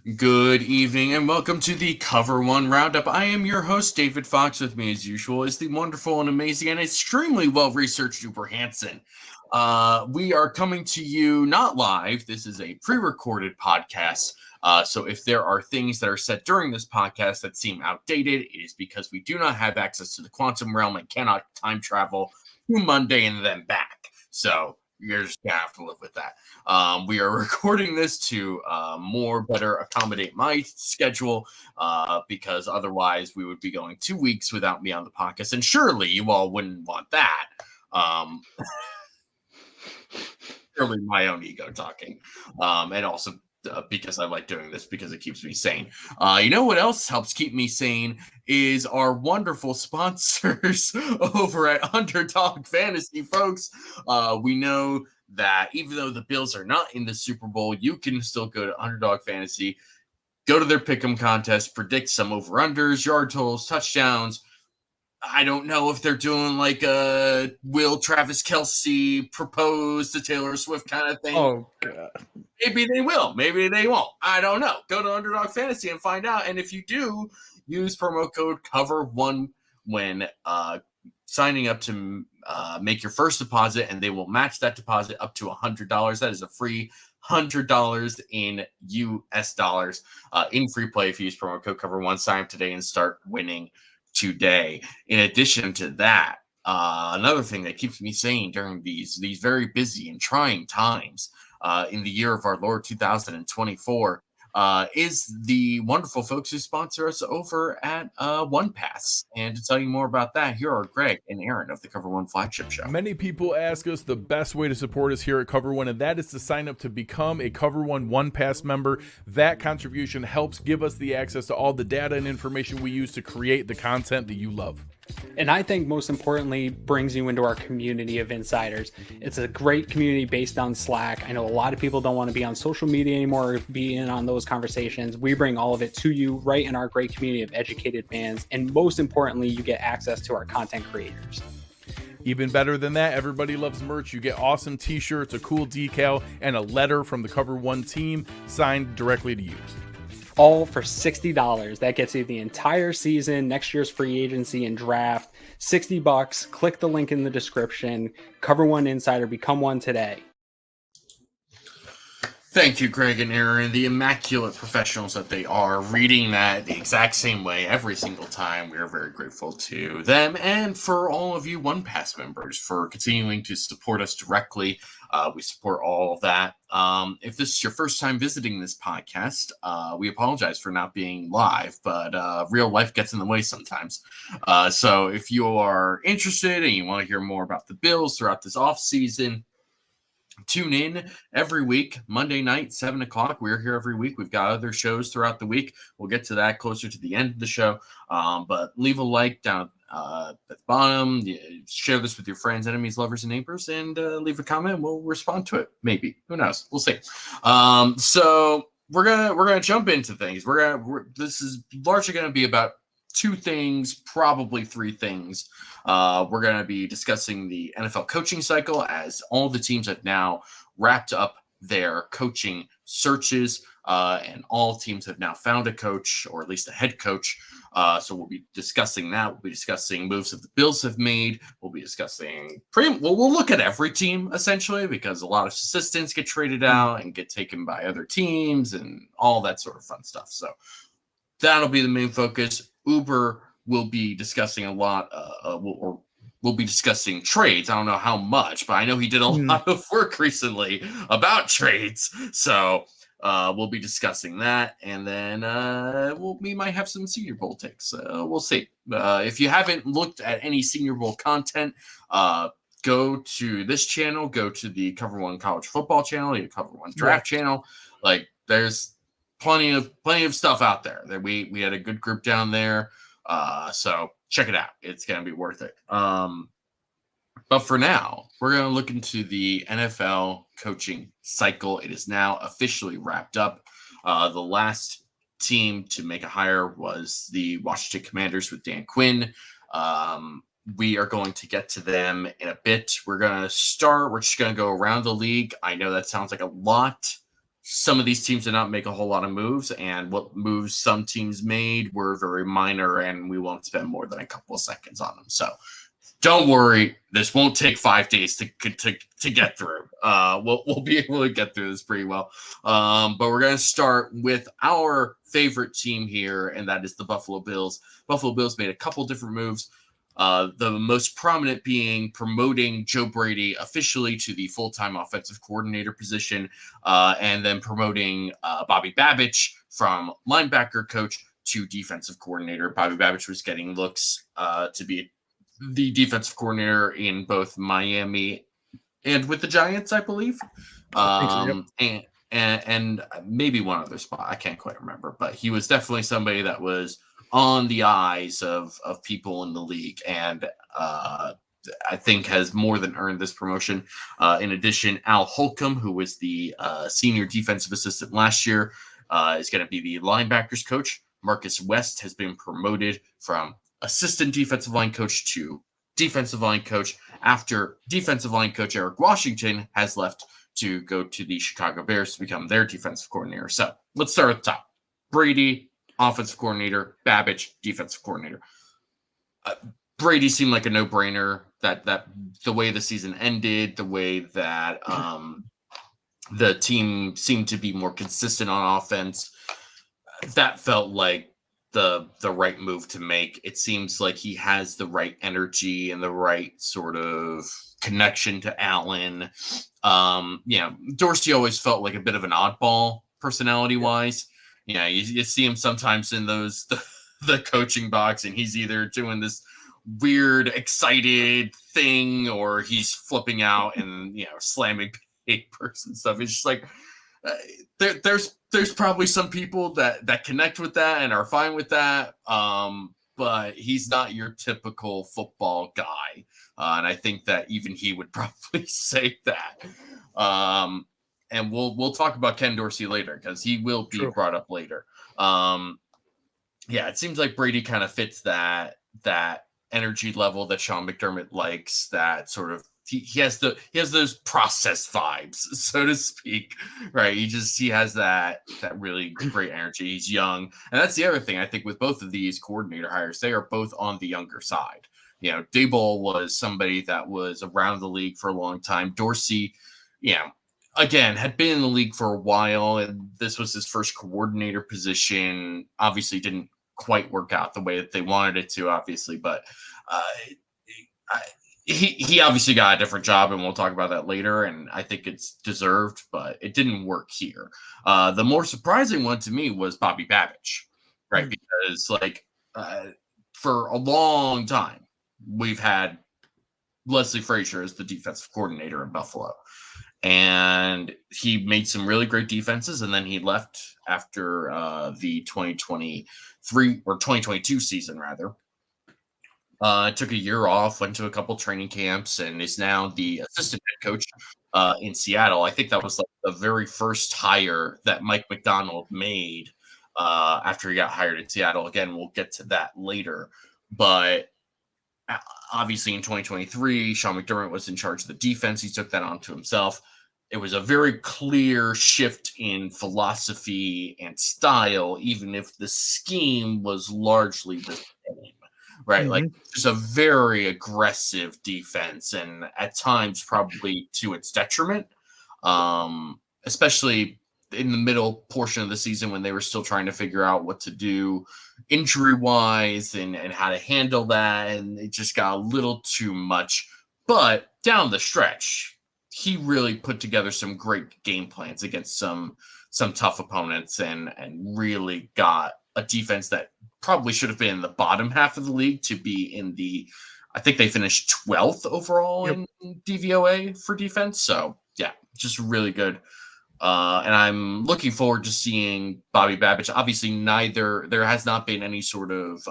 Good evening and welcome to the Cover One Roundup. I am your host, David Fox. With me, as usual, is the wonderful and amazing and extremely well-researched UberHansen. We are coming to you not live. This is a pre-recorded podcast. So if there are things that are said during this podcast that seem outdated, it is because we do not have access to the quantum realm and cannot time travel to Monday and then back. So you're just gonna have to live with that. We are recording this to better accommodate my schedule because otherwise we would be going 2 weeks without me on the podcast, and surely you all wouldn't want that. Um, Surely my own ego talking, and also because I like doing this because it keeps me sane. You know what else helps keep me sane is our wonderful sponsors over at Underdog Fantasy, folks. We know that even though the Bills are not in the Super Bowl, you can still go to Underdog Fantasy, go to their pick'em contest, predict some over-unders, yard totals, touchdowns. I don't know if they're doing like a will Travis Kelce propose to Taylor Swift kind of thing. Oh, God. Maybe they will. Maybe they won't. I don't know. Go to Underdog Fantasy and find out. And if you do, use promo code COVER1 when signing up to make your first deposit, and they will match that deposit up to $100. That is a free $100 in US dollars in free play if you use promo code COVER1. Sign up today and start winning today. In addition to that, another thing that keeps me sane during these very busy and trying times in the year of our Lord 2024 is the wonderful folks who sponsor us over at One Pass. And to tell you more about that, here are Greg and Aaron of the Cover One Flagship Show. Many people ask us the best way to support us here at Cover One, and that is to sign up to become a Cover One Pass member. That contribution helps give us the access to all the data and information we use to create the content that you love. And I think most importantly, brings you into our community of insiders. It's a great community based on Slack. I know a lot of people don't want to be on social media anymore or be in on those conversations. We bring all of it to you right in our great community of educated fans. And most importantly, you get access to our content creators. Even better than that, everybody loves merch. You get awesome t-shirts, a cool decal, and a letter from the Cover One team signed directly to you. All for $60. That gets you the entire season, next year's free agency and draft. $60. Click the link in the description. Cover One Insider. Become one today. Thank you, Greg and Aaron, the immaculate professionals that they are, reading that the exact same way every single time. We are very grateful to them, and for all of you One Pass members for continuing to support us directly. We support all of that. If this is your first time visiting this podcast, we apologize for not being live, but real life gets in the way sometimes. So if you are interested and you want to hear more about the Bills throughout this offseason, tune in every week, Monday night, 7 o'clock. We're here every week. We've got other shows throughout the week. We'll get to that closer to the end of the show. But leave a like down at the bottom. Share this with your friends, enemies, lovers, and neighbors, and leave a comment. We'll respond to it. Maybe. Who knows? We'll see. So we're gonna jump into things. This is largely gonna be about 2 things, probably 3 things. We're going to be discussing the NFL coaching cycle, as all the teams have now wrapped up their coaching searches, and all teams have now found a coach, or at least a head coach. So we'll be discussing that. We'll be discussing moves that the Bills have made. We'll be discussing we'll look at every team essentially, because a lot of assistants get traded out and get taken by other teams and all that sort of fun stuff. So that'll be the main focus. Uber will be discussing a lot, we'll be discussing trades. I don't know how much, but I know he did a lot of work recently about trades. So we'll be discussing that. And then we might have some Senior Bowl takes. We'll see. If you haven't looked at any Senior Bowl content, go to this channel, go to the Cover One College Football channel, the Cover One Draft channel. Like, there's plenty of stuff out there. That we had a good group down there, so check it out. It's gonna be worth it. But for now, we're gonna look into the NFL coaching cycle. It is now officially wrapped up. The last team to make a hire was the Washington Commanders with Dan Quinn. We are going to get to them in a bit. We're just going to go around the league. I know that sounds like a lot some of these teams did not make a whole lot of moves, and what moves some teams made were very minor, and we won't spend more than a couple of seconds on them. So don't worry, this won't take 5 days to get through. We'll be able to get through this pretty well. But we're going to start with our favorite team here, and that is the Buffalo Bills. Buffalo Bills made a couple different moves. The most prominent being promoting Joe Brady officially to the full-time offensive coordinator position, and then promoting Bobby Babich from linebacker coach to defensive coordinator. Bobby Babich was getting looks to be the defensive coordinator in both Miami and with the Giants, I believe. And maybe one other spot. I can't quite remember, but he was definitely somebody that was on the eyes of people in the league, and I think has more than earned this promotion. In addition, Al Holcomb, who was the senior defensive assistant last year, is going to be the linebackers coach. Marcus West has been promoted from assistant defensive line coach to defensive line coach after defensive line coach Eric Washington has left to go to the Chicago Bears to become their defensive coordinator. So let's start at the top. Brady, offensive coordinator. Babich, defensive coordinator. Brady seemed like a no-brainer. That the way the season ended, the way that the team seemed to be more consistent on offense, that felt like the right move to make. It seems like he has the right energy and the right sort of connection to Allen. Dorsey always felt like a bit of an oddball personality-wise. You see him sometimes in those the coaching box, and he's either doing this weird, excited thing, or he's flipping out and slamming papers and stuff. It's just like there's probably some people that connect with that and are fine with that, but he's not your typical football guy, and I think that even he would probably say that. And we'll talk about Ken Dorsey later because he will be brought up later. It seems like Brady kind of fits that energy level that Sean McDermott likes. That sort of he has those process vibes, so to speak, right? He has that really great energy. He's young, and that's the other thing I think with both of these coordinator hires, they are both on the younger side. Daboll was somebody that was around the league for a long time. Dorsey, again, had been in the league for a while, and this was his first coordinator position. Obviously didn't quite work out the way that they wanted it to, obviously, but he obviously got a different job, and we'll talk about that later, and I think it's deserved, but it didn't work here. The more surprising one to me was Bobby Babich, right? Because for a long time, we've had Leslie Frazier as the defensive coordinator in Buffalo. And he made some really great defenses, and then he left after the 2023 or 2022 season, rather. Took a year off, went to a couple training camps, and is now the assistant head coach in Seattle. I think that was the very first hire that Mike McDonald made after he got hired in Seattle. Again, we'll get to that later. But obviously in 2023, Sean McDermott was in charge of the defense. He took that onto himself. It was a very clear shift in philosophy and style, even if the scheme was largely the same, right? Mm-hmm. Just a very aggressive defense, and at times probably to its detriment, especially in the middle portion of the season when they were still trying to figure out what to do injury-wise and how to handle that, and it just got a little too much. But down the stretch, he really put together some great game plans against some tough opponents and really got a defense that probably should have been in the bottom half of the league to be in I think they finished 12th overall in DVOA for defense. So, just really good. And I'm looking forward to seeing Bobby Babich. Obviously, there has not been any sort of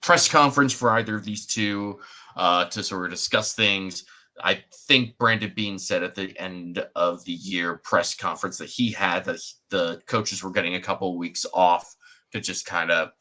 press conference for either of these two to sort of discuss things. I think Brandon Beane said at the end of the year press conference that he had that the coaches were getting a couple of weeks off to just kind of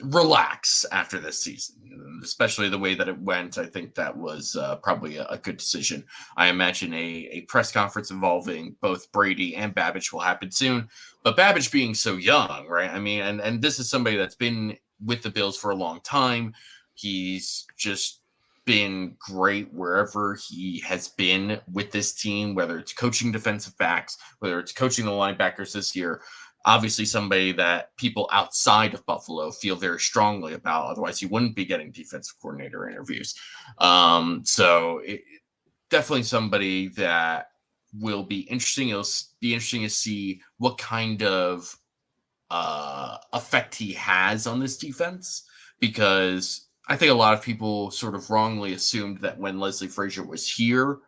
relax after this season, especially the way that it went. I think that was probably a good decision. I imagine a press conference involving both Brady and Babich will happen soon. But Babich being so young, right? I mean, and this is somebody that's been with the Bills for a long time. He's just been great wherever he has been with this team, whether it's coaching defensive backs, whether it's coaching the linebackers this year. Obviously somebody that people outside of Buffalo feel very strongly about. Otherwise, he wouldn't be getting defensive coordinator interviews. Definitely somebody that will be interesting. It'll be interesting to see what kind of effect he has on this defense, because I think a lot of people sort of wrongly assumed that when Leslie Frazier was here,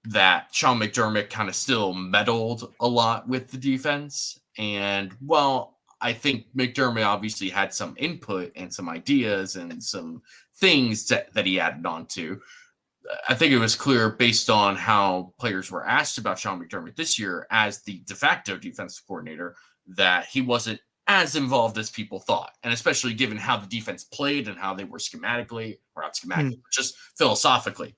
that Sean McDermott kind of still meddled a lot with the defense. And well, I think McDermott obviously had some input and some ideas and some things that he added on to. I think it was clear based on how players were asked about Sean McDermott this year as the de facto defensive coordinator that he wasn't as involved as people thought. And especially given how the defense played and how they were schematically, or not schematically, but just philosophically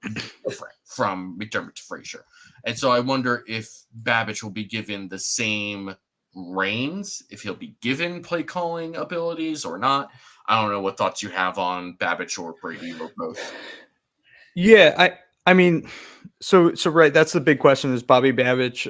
different from McDermott to Frazier. And so I wonder if Babich will be given the same reins, if he'll be given play calling abilities or not. I don't know what thoughts you have on Babich or Brady or both. Yeah, I mean, so right, that's the big question is Bobby Babich.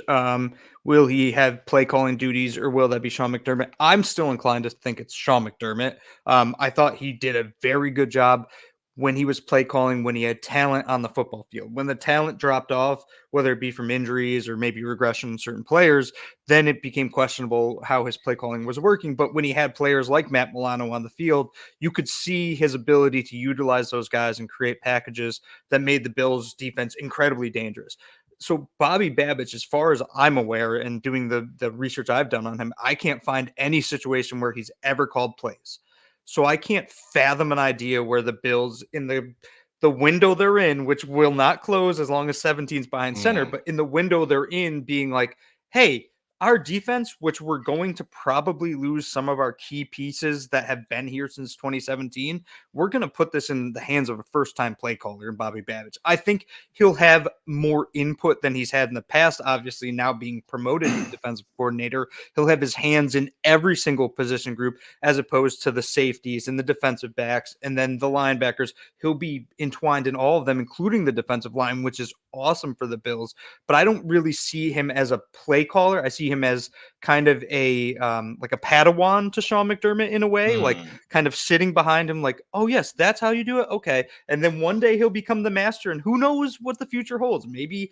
Will he have play calling duties or will that be Sean McDermott? I'm still inclined to think it's Sean McDermott. I thought he did a very good job when he was play calling, when he had talent on the football field. When the talent dropped off, whether it be from injuries or maybe regression in certain players, then it became questionable how his play calling was working. But when he had players like Matt Milano on the field, you could see his ability to utilize those guys and create packages that made the Bills defense incredibly dangerous. So Bobby Babich, as far as I'm aware and doing the research I've done on him, I can't find any situation where he's ever called plays. So I can't fathom an idea where the Bills in the window they're in, which will not close as long as 17's behind center, but in the window they're in being like, hey, our defense, which we're going to probably lose some of our key pieces that have been here since 2017, we're going to put this in the hands of a first-time play caller in Bobby Babich. I think he'll have more input than he's had in the past. Obviously, now being promoted to defensive coordinator, he'll have his hands in every single position group as opposed to the safeties and the defensive backs and then the linebackers. He'll be entwined in all of them, including the defensive line, which is awesome for the Bills. But I don't really see him as a play caller. I see him as kind of a like a Padawan to Sean McDermott in a way, like kind of sitting behind him, like, oh yes, that's how you do it. Okay. And then one day he'll become the master, and who knows what the future holds. Maybe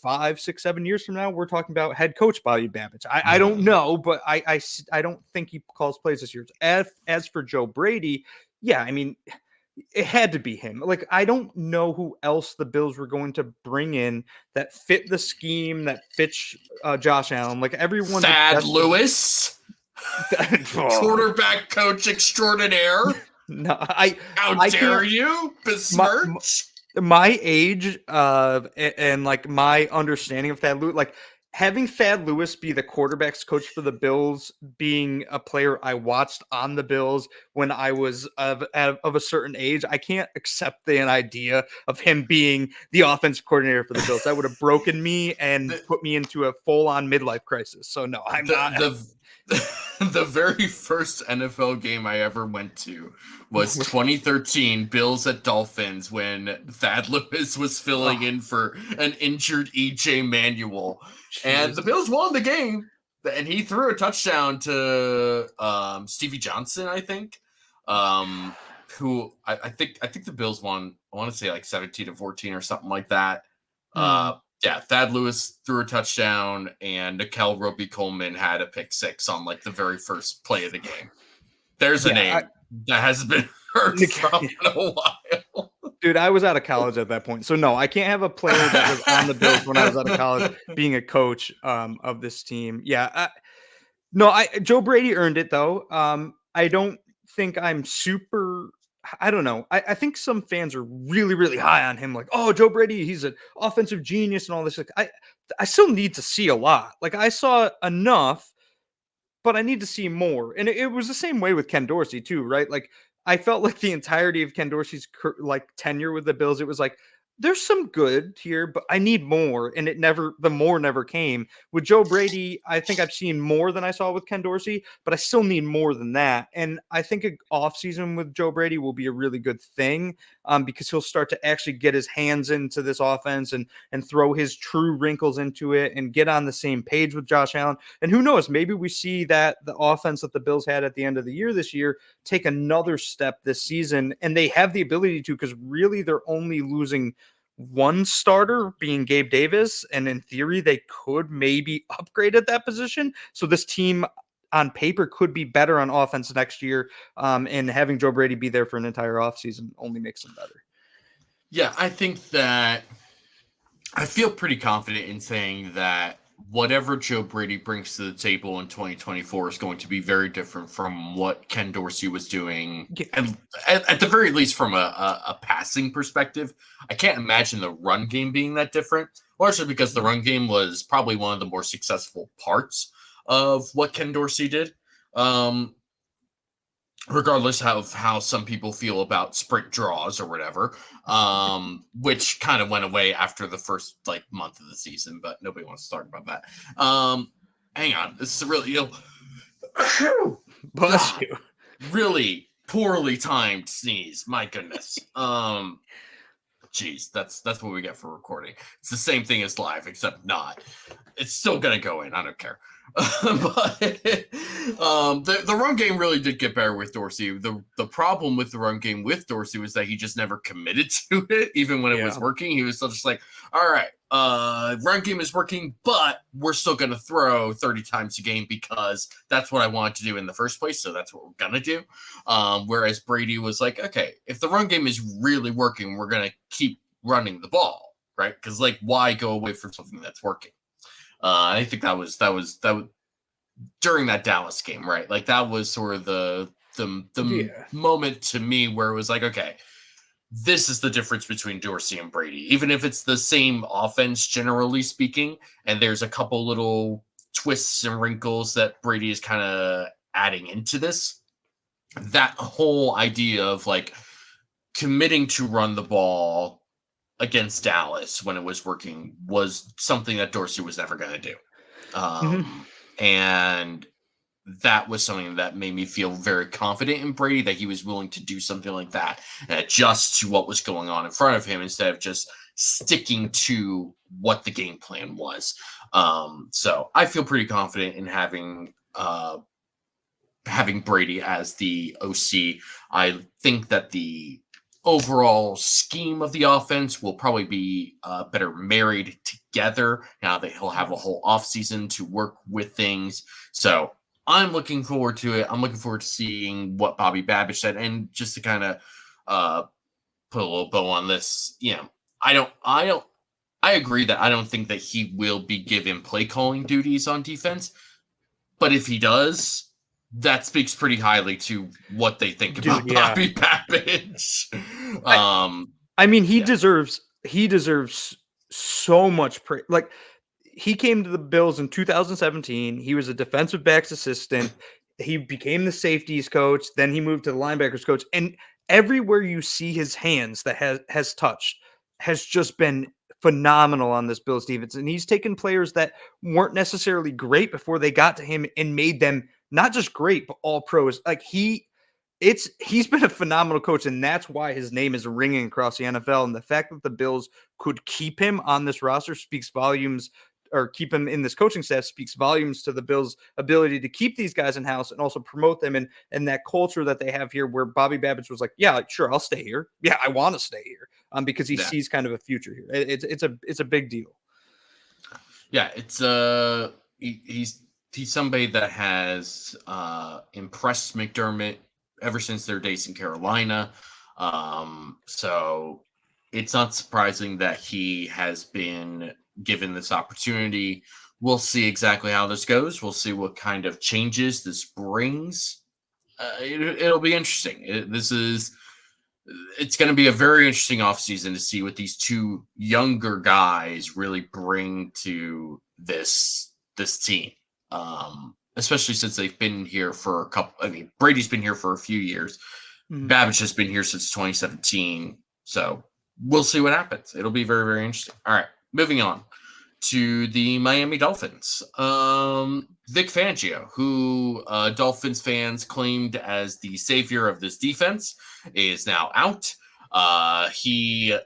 5, 6, 7 years from now, we're talking about head coach Bobby Babich. I don't know, but I don't think he calls plays this year. As for Joe Brady, yeah, I mean, it had to be him. Like, I don't know who else the Bills were going to bring in that fit the scheme, that fits Josh Allen. Like, everyone. Thad Lewis, quarterback coach extraordinaire. No, how dare you besmirch my age and like my understanding of Thad Lewis, like having Thad Lewis be the quarterback's coach for the Bills, being a player I watched on the Bills when I was of a certain age, I can't accept the idea of him being the offensive coordinator for the Bills. That would have broken me and put me into a full-on midlife crisis. So no, I'm not. The very first NFL game I ever went to was 2013 Bills at Dolphins when Thad Lewis was filling in for an injured EJ Manuel. And the Bills won the game, and he threw a touchdown to Stevie Johnson, I think, who I think the Bills won, I want to say like 17-14 or something like that. Yeah, Thad Lewis threw a touchdown, and Nickel Roby-Coleman had a pick six on like the very first play of the game. There's a name that hasn't been heard from in a while. Dude, I was out of college at that point. So no, I can't have a player that was on the Bills when I was out of college being a coach of this team. Yeah. Joe Brady earned it though. I don't think I'm super, I don't know. I think some fans are really, really high on him. Like, oh, Joe Brady, he's an offensive genius and all this. Like, I still need to see a lot. Like, I saw enough but I need to see more. And it was the same way with Ken Dorsey too, right? Like I felt like the entirety of Ken Dorsey's like tenure with the Bills, it was like there's some good here, but I need more. And the more never came. With Joe Brady, I think I've seen more than I saw with Ken Dorsey, but I still need more than that. And I think an offseason with Joe Brady will be a really good thing because he'll start to actually get his hands into this offense and throw his true wrinkles into it and get on the same page with Josh Allen. And who knows, maybe we see that the offense that the Bills had at the end of the year this year take another step this season. And they have the ability to, because really they're only losing one starter being Gabe Davis. And in theory, they could maybe upgrade at that position. So this team on paper could be better on offense next year. And having Joe Brady be there for an entire offseason only makes them better. Yeah, I think that I feel pretty confident in saying that whatever Joe Brady brings to the table in 2024 is going to be very different from what Ken Dorsey was doing. Yeah. And at the very least, from a passing perspective, I can't imagine the run game being that different, largely because the run game was probably one of the more successful parts of what Ken Dorsey did. Regardless of how some people feel about sprint draws or whatever, which kind of went away after the first month of the season, but nobody wants to talk about that. Hang on, this is really Bless you. Really poorly timed sneeze. My goodness. Geez, that's what we get for recording. It's the same thing as live, except not. It's still gonna go in. I don't care. But the run game really did get better with Dorsey. The problem with the run game with Dorsey was that he just never committed to it, even when it was working. He was still just like, all right, run game is working, but we're still going to throw 30 times a game because that's what I wanted to do in the first place. So that's what we're going to do. Whereas Brady was like, okay, if the run game is really working, we're going to keep running the ball, right? Because why go away from something that's working? I think that was during that Dallas game, right? That was sort of the moment to me where it was like, okay, this is the difference between Dorsey and Brady. Even if it's the same offense, generally speaking, and there's a couple little twists and wrinkles that Brady is kind of adding into this, that whole idea of committing to run the ball against Dallas when it was working was something that Dorsey was never going to do. And that was something that made me feel very confident in Brady, that he was willing to do something like that and adjust to what was going on in front of him instead of just sticking to what the game plan was. So I feel pretty confident in having Brady as the OC. I think that the overall scheme of the offense will probably be better married together now that he'll have a whole offseason to work with things. So I'm looking forward to it. I'm looking forward to seeing what Bobby Babich said. And just to kind of put a little bow on this, I agree that I don't think that he will be given play calling duties on defense. But if he does, that speaks pretty highly to what they think about Bobby Babich. I mean, he deserves so much praise. He came to the Bills in 2017. He was a defensive backs assistant. He became the safeties coach. Then he moved to the linebackers coach. And everywhere you see his hands that has touched has just been phenomenal on this Bills defense. And he's taken players that weren't necessarily great before they got to him and made them not just great, but all pros. He's been a phenomenal coach, and that's why his name is ringing across the NFL. And the fact that the Bills could keep him on this roster speaks volumes, or keep him in this coaching staff speaks volumes to the Bills' ability to keep these guys in house and also promote them, and that culture that they have here, where Bobby Babich was like, yeah, sure, I'll stay here. Yeah, I want to stay here, because he sees kind of a future here. It's a big deal. Yeah, it's he's somebody that has impressed McDermott ever since their days in Carolina. So it's not surprising that he has been given this opportunity. We'll see exactly how this goes. We'll see what kind of changes this brings. It'll be interesting. It's going to be a very interesting offseason to see what these two younger guys really bring to this team. especially since they've been here for a couple. I mean, Brady's been here for a few years. Babich has been here since 2017. So we'll see what happens. It'll be very, very interesting. All right, moving on to the Miami Dolphins. Vic Fangio, who Dolphins fans claimed as the savior of this defense, is now out. He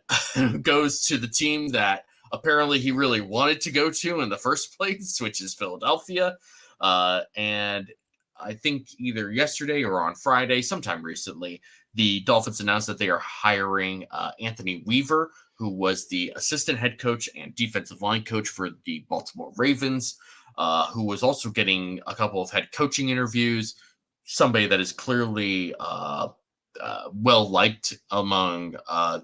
goes to the team that apparently he really wanted to go to in the first place, which is Philadelphia. And I think either yesterday or on Friday, sometime recently, the Dolphins announced that they are hiring Anthony Weaver, who was the assistant head coach and defensive line coach for the Baltimore Ravens, who was also getting a couple of head coaching interviews, somebody that is clearly well-liked among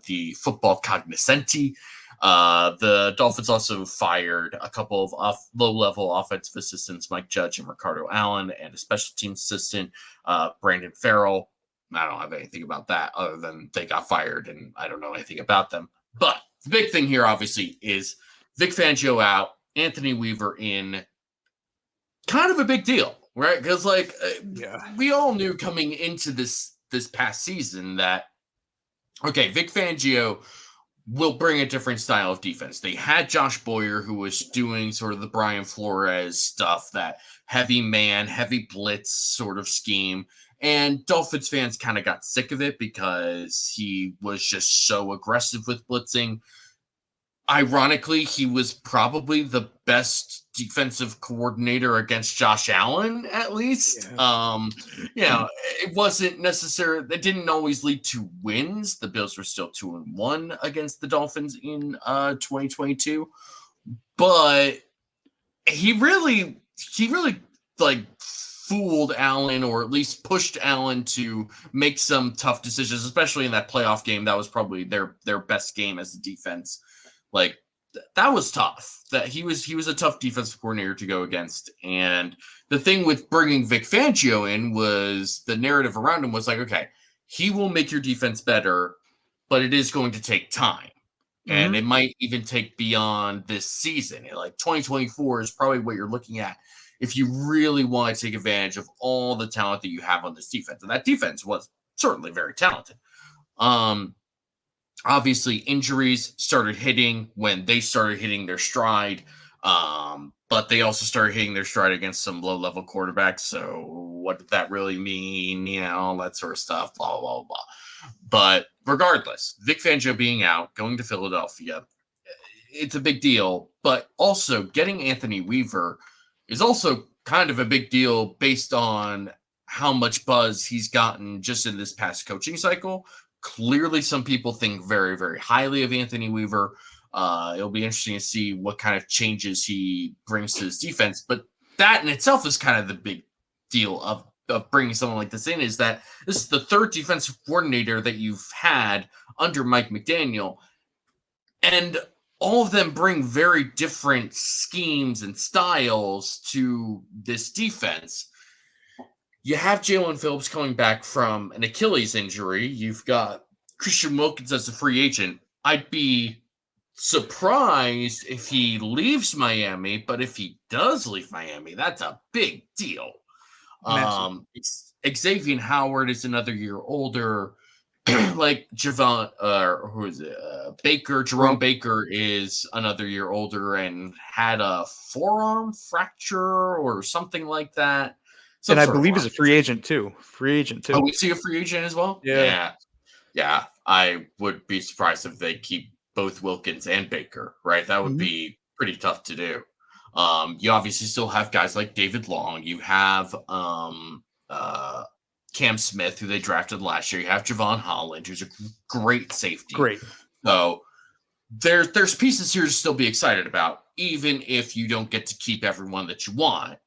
the football cognoscenti. The Dolphins also fired a couple of low-level offensive assistants, Mike Judge and Ricardo Allen, and a special teams assistant, Brandon Farrell. I don't have anything about that other than they got fired, and I don't know anything about them. But the big thing here, obviously, is Vic Fangio out, Anthony Weaver in. Kind of a big deal, right? Because, we all knew coming into this past season that, okay, Vic Fangio will bring a different style of defense. They had Josh Boyer, who was doing sort of the Brian Flores stuff, that heavy man, heavy blitz sort of scheme. And Dolphins fans kind of got sick of it because he was just so aggressive with blitzing. Ironically, he was probably the best defensive coordinator against Josh Allen, at least. Yeah. It wasn't necessarily, it didn't always lead to wins. The Bills were still 2-1 against the Dolphins in 2022. But he really fooled Allen, or at least pushed Allen to make some tough decisions, especially in that playoff game. That was probably their best game as a defense. That was tough. That he was a tough defensive coordinator to go against. And the thing with bringing Vic Fangio in was the narrative around him was okay, he will make your defense better, but it is going to take time. And it might even take beyond this season. 2024 is probably what you're looking at if you really want to take advantage of all the talent that you have on this defense. And that defense was certainly very talented. Obviously, injuries started hitting when they started hitting their stride, but they also started hitting their stride against some low-level quarterbacks. So what did that really mean? All that sort of stuff, blah, blah, blah. But regardless, Vic Fangio being out, going to Philadelphia, it's a big deal. But also getting Anthony Weaver is also kind of a big deal based on how much buzz he's gotten just in this past coaching cycle. Clearly, some people think very, very highly of Anthony Weaver. It'll be interesting to see what kind of changes he brings to his defense. But that in itself is kind of the big deal of bringing someone like this in, is that this is the third defensive coordinator that you've had under Mike McDaniel. And all of them bring very different schemes and styles to this defense. You have Jalen Phillips coming back from an Achilles injury. You've got Christian Wilkins as a free agent. I'd be surprised if he leaves Miami, but if he does leave Miami, that's a big deal. Xavier Howard is another year older. Jerome Baker is another year older and had a forearm fracture or something like that. And I believe he's a free agent too. Oh, we see a free agent as well? Yeah. I would be surprised if they keep both Wilkins and Baker, right? That would be pretty tough to do. You obviously still have guys like David Long. You have Cam Smith, who they drafted last year. You have Javon Holland, who's a great safety. Great. So there's pieces here to still be excited about, even if you don't get to keep everyone that you want.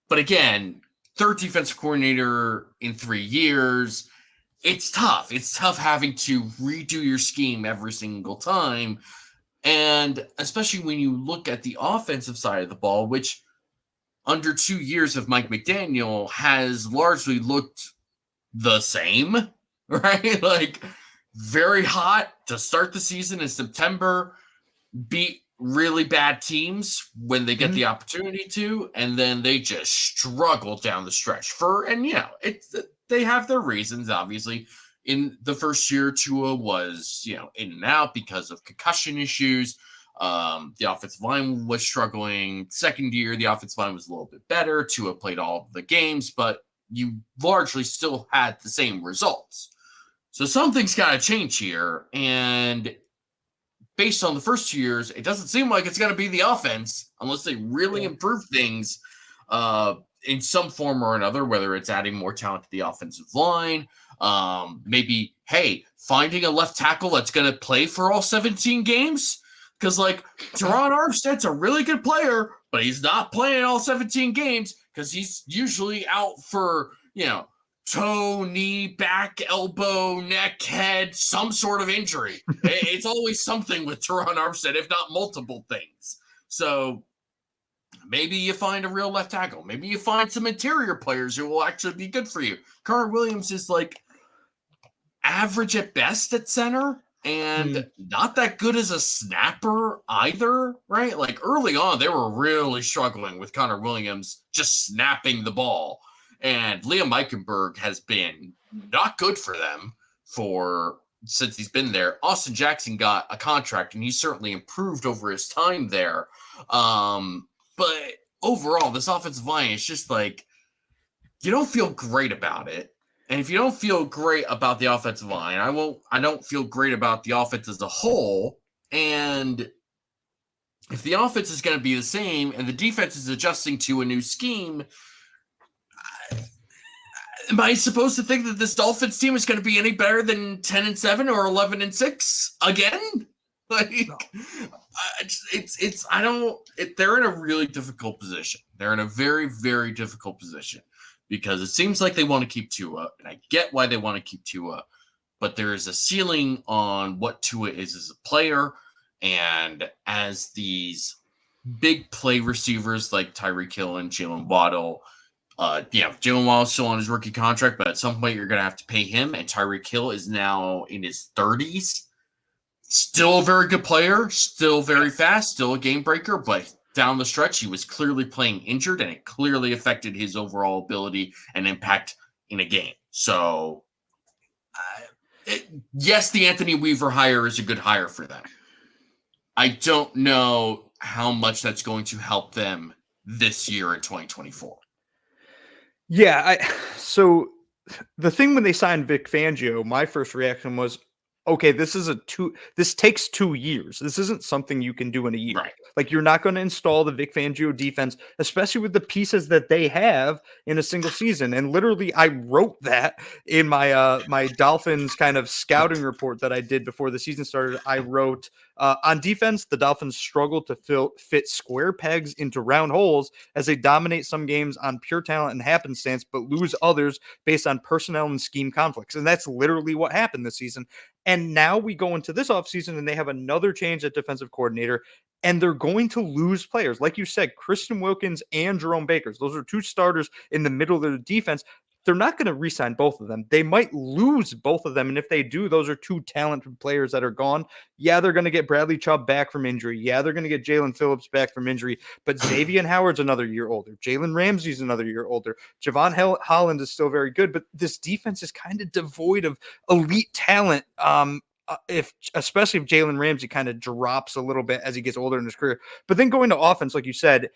But again, third defensive coordinator in 3 years, it's tough. It's tough having to redo your scheme every single time. And especially when you look at the offensive side of the ball, which under 2 years of Mike McDaniel has largely looked the same, right? Very hot to start the season in September, beat really bad teams when they get the opportunity to, and then they just struggle down the stretch. They have their reasons, obviously. In the first year, Tua was, in and out because of concussion issues. The offensive line was struggling. Second year, the offensive line was a little bit better. Tua played all of the games, but you largely still had the same results. So something's got to change here. And based on the first 2 years, it doesn't seem like it's going to be the offense unless they really improve things in some form or another, whether it's adding more talent to the offensive line. Maybe, finding a left tackle that's going to play for all 17 games. Because, Teron Armstead's a really good player, but he's not playing all 17 games because he's usually out for, toe, knee, back, elbow, neck, head, some sort of injury. It's always something with Teron Armstead, if not multiple things. So maybe you find a real left tackle. Maybe you find some interior players who will actually be good for you. Connor Williams is average at best at center and not that good as a snapper either, right? Early on, they were really struggling with Connor Williams just snapping the ball. And Liam Eichenberg has been not good for them since he's been there. Austin Jackson got a contract, and he's certainly improved over his time there. But overall, this offensive line is just you don't feel great about it. And if you don't feel great about the offensive line, I don't feel great about the offense as a whole. And if the offense is going to be the same and the defense is adjusting to a new scheme, am I supposed to think that this Dolphins team is going to be any better than 10-7 or 11-6 again? They're in a really difficult position. They're in a very, very difficult position because it seems like they want to keep Tua, and I get why they want to keep Tua, but there is a ceiling on what Tua is as a player, and as these big play receivers like Tyreek Hill and Jalen Waddle. Jalen Waddle's still on his rookie contract, but at some point you're going to have to pay him. And Tyreek Hill is now in his 30s. Still a very good player, still very fast, still a game breaker, but down the stretch he was clearly playing injured, and it clearly affected his overall ability and impact in a game. So, yes, the Anthony Weaver hire is a good hire for them. I don't know how much that's going to help them this year in 2024. Yeah, so the thing when they signed Vic Fangio, my first reaction was, okay, this takes 2 years. This isn't something you can do in a year. Right. You're not going to install the Vic Fangio defense, especially with the pieces that they have in a single season. And literally, I wrote that in my my Dolphins kind of scouting report that I did before the season started. I wrote, on defense, the Dolphins struggle to fit square pegs into round holes as they dominate some games on pure talent and happenstance, but lose others based on personnel and scheme conflicts. And that's literally what happened this season. And now we go into this offseason and they have another change at defensive coordinator, and they're going to lose players. Like you said, Christian Wilkins and Jerome Bakers. Those are two starters in the middle of their defense. They're not going to re-sign both of them. They might lose both of them. And if they do, those are two talented players that are gone. Yeah, they're going to get Bradley Chubb back from injury. Yeah, they're going to get Jalen Phillips back from injury. But Xavier Howard's another year older. Jalen Ramsey's another year older. Javon Holland is still very good. But this defense is kind of devoid of elite talent. Especially if Jalen Ramsey kind of drops a little bit as he gets older in his career. But then going to offense, like you said,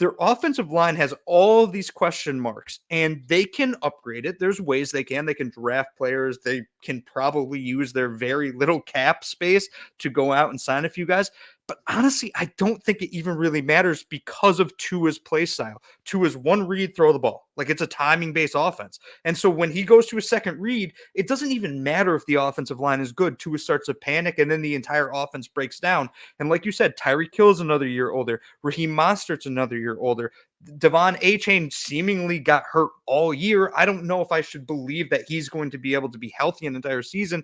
their offensive line has all of these question marks, and they can upgrade it. There's ways they can. They can draft players. They can probably use their very little cap space to go out and sign a few guys. But honestly, I don't think it even really matters because of Tua's play style. Tua's one read, throw the ball. It's a timing-based offense. And so when he goes to a second read, it doesn't even matter if the offensive line is good. Tua starts to panic, and then the entire offense breaks down. And like you said, Tyreek Hill's another year older. Raheem Mostert's another year older. Devon Achane seemingly got hurt all year. I don't know if I should believe that he's going to be able to be healthy an entire season.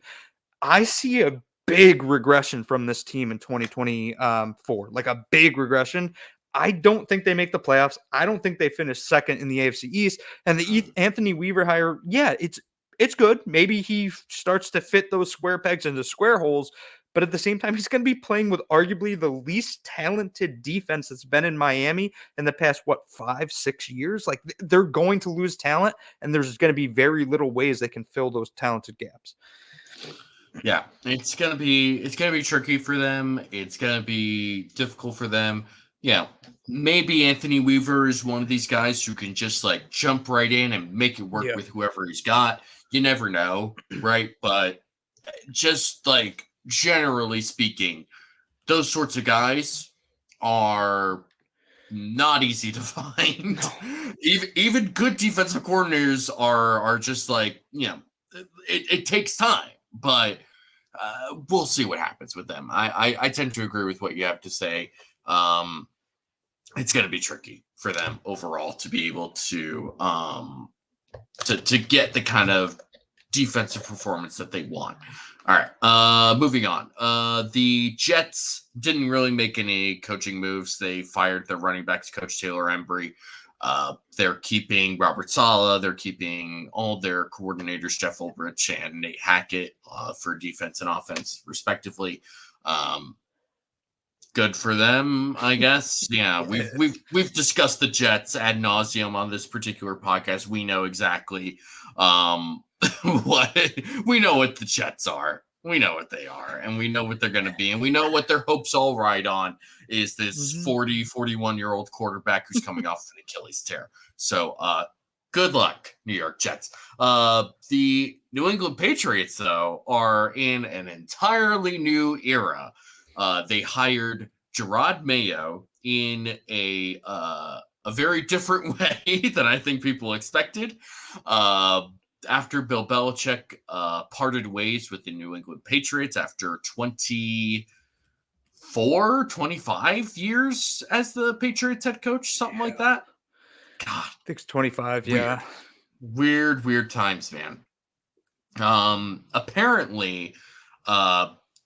I see a big regression from this team in 2024, a big regression. I don't think they make the playoffs. I don't think they finish second in the AFC East. And the Anthony Weaver hire, yeah, It's good. Maybe he starts to fit those square pegs into square holes. But at the same time, he's going to be playing with arguably the least talented defense that's been in Miami in the past, 5-6 years? Like, they're going to lose talent, and there's going to be very little ways they can fill those talented gaps. Yeah, it's gonna be tricky for them. It's gonna be difficult for them. Yeah, maybe Anthony Weaver is one of these guys who can just like jump right in and make it work with whoever he's got. You never know, right? But just like generally speaking, those sorts of guys are not easy to find. No. Even good defensive coordinators are just like, it takes time, but we'll see what happens with them. I tend to agree with what you have to say. It's going to be tricky for them overall to be able to get the kind of defensive performance that they want. All right, moving on. The Jets didn't really make any coaching moves. They fired their running backs coach, Taylor Embry. They're keeping Robert Saleh. They're keeping all their coordinators, Jeff Ulbrich and Nate Hackett, for defense and offense, respectively. Good for them, I guess. Yeah, we've discussed the Jets ad nauseum on this particular podcast. We know exactly what the Jets are. We know what they are, and we know what they're going to be, and we know what their hopes all ride on is this 41-year-old quarterback who's coming off an Achilles tear. So good luck, New York Jets. The New England Patriots, though, are in an entirely new era. They hired Gerard Mayo in a very different way than I think people expected. After Bill Belichick parted ways with the New England Patriots after 25 years as the Patriots head coach, something like that. God, I think it's 25. Weird. Yeah. Weird times, man. Apparently,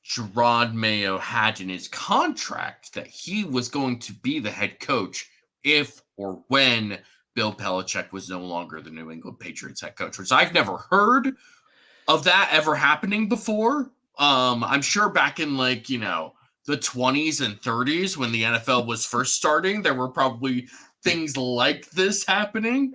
Gerard Mayo had in his contract that he was going to be the head coach if or when Bill Belichick was no longer the New England Patriots head coach, which I've never heard of that ever happening before. I'm sure back in the 20s and 30s when the NFL was first starting, there were probably things like this happening.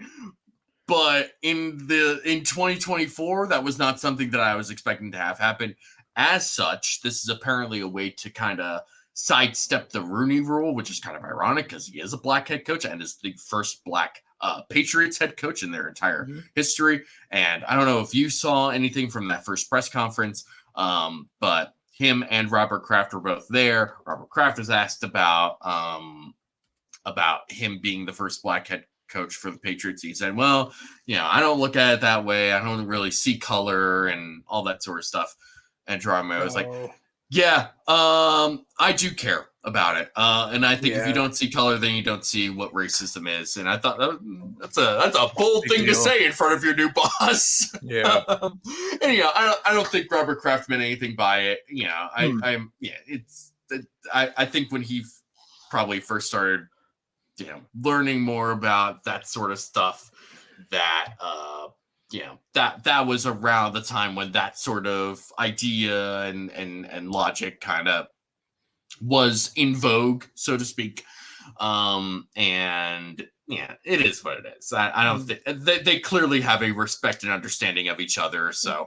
But in 2024, that was not something that I was expecting to have happen. As such, this is apparently a way to kind of sidestep the Rooney Rule, which is kind of ironic because he is a black head coach and is the first black Patriots head coach in their entire history. And I don't know if you saw anything from that first press conference, but him and Robert Kraft were both there. Robert Kraft was asked about him being the first black head coach for the Patriots. He said, well, I don't look at it that way. I don't really see color and all that sort of stuff. And Gerard Mayo was like, yeah, I do care about it. And I think if you don't see color, then you don't see what racism is. And I thought that's a bold thing to say in front of your new boss. Yeah. Anyhow, I don't think Robert Kraft meant anything by it. I think when he probably first started, learning more about that sort of stuff, that that was around the time when that sort of idea and logic kind of was in vogue, so to speak. And it is what it is. I don't think they clearly have a respect and understanding of each other. So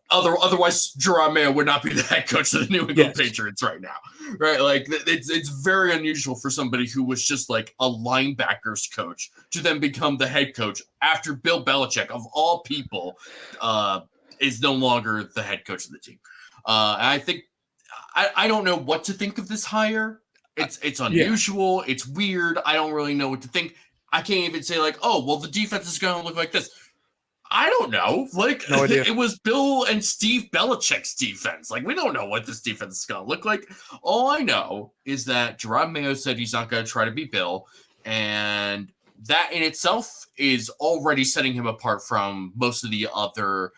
otherwise Gerard Mayo would not be the head coach of the New England Patriots right now, right? Like it's very unusual for somebody who was just like a linebackers coach to then become the head coach after Bill Belichick, of all people, is no longer the head coach of the team. I think I don't know what to think of this hire. It's unusual. It's weird. I don't really know what to think. I can't even say like, oh, well, the defense is going to look like this. I don't know. Like, no idea. It was Bill and Steve Belichick's defense. Like, we don't know what this defense is going to look like. All I know is that Gerard Mayo said he's not going to try to be Bill. And that in itself is already setting him apart from most of the other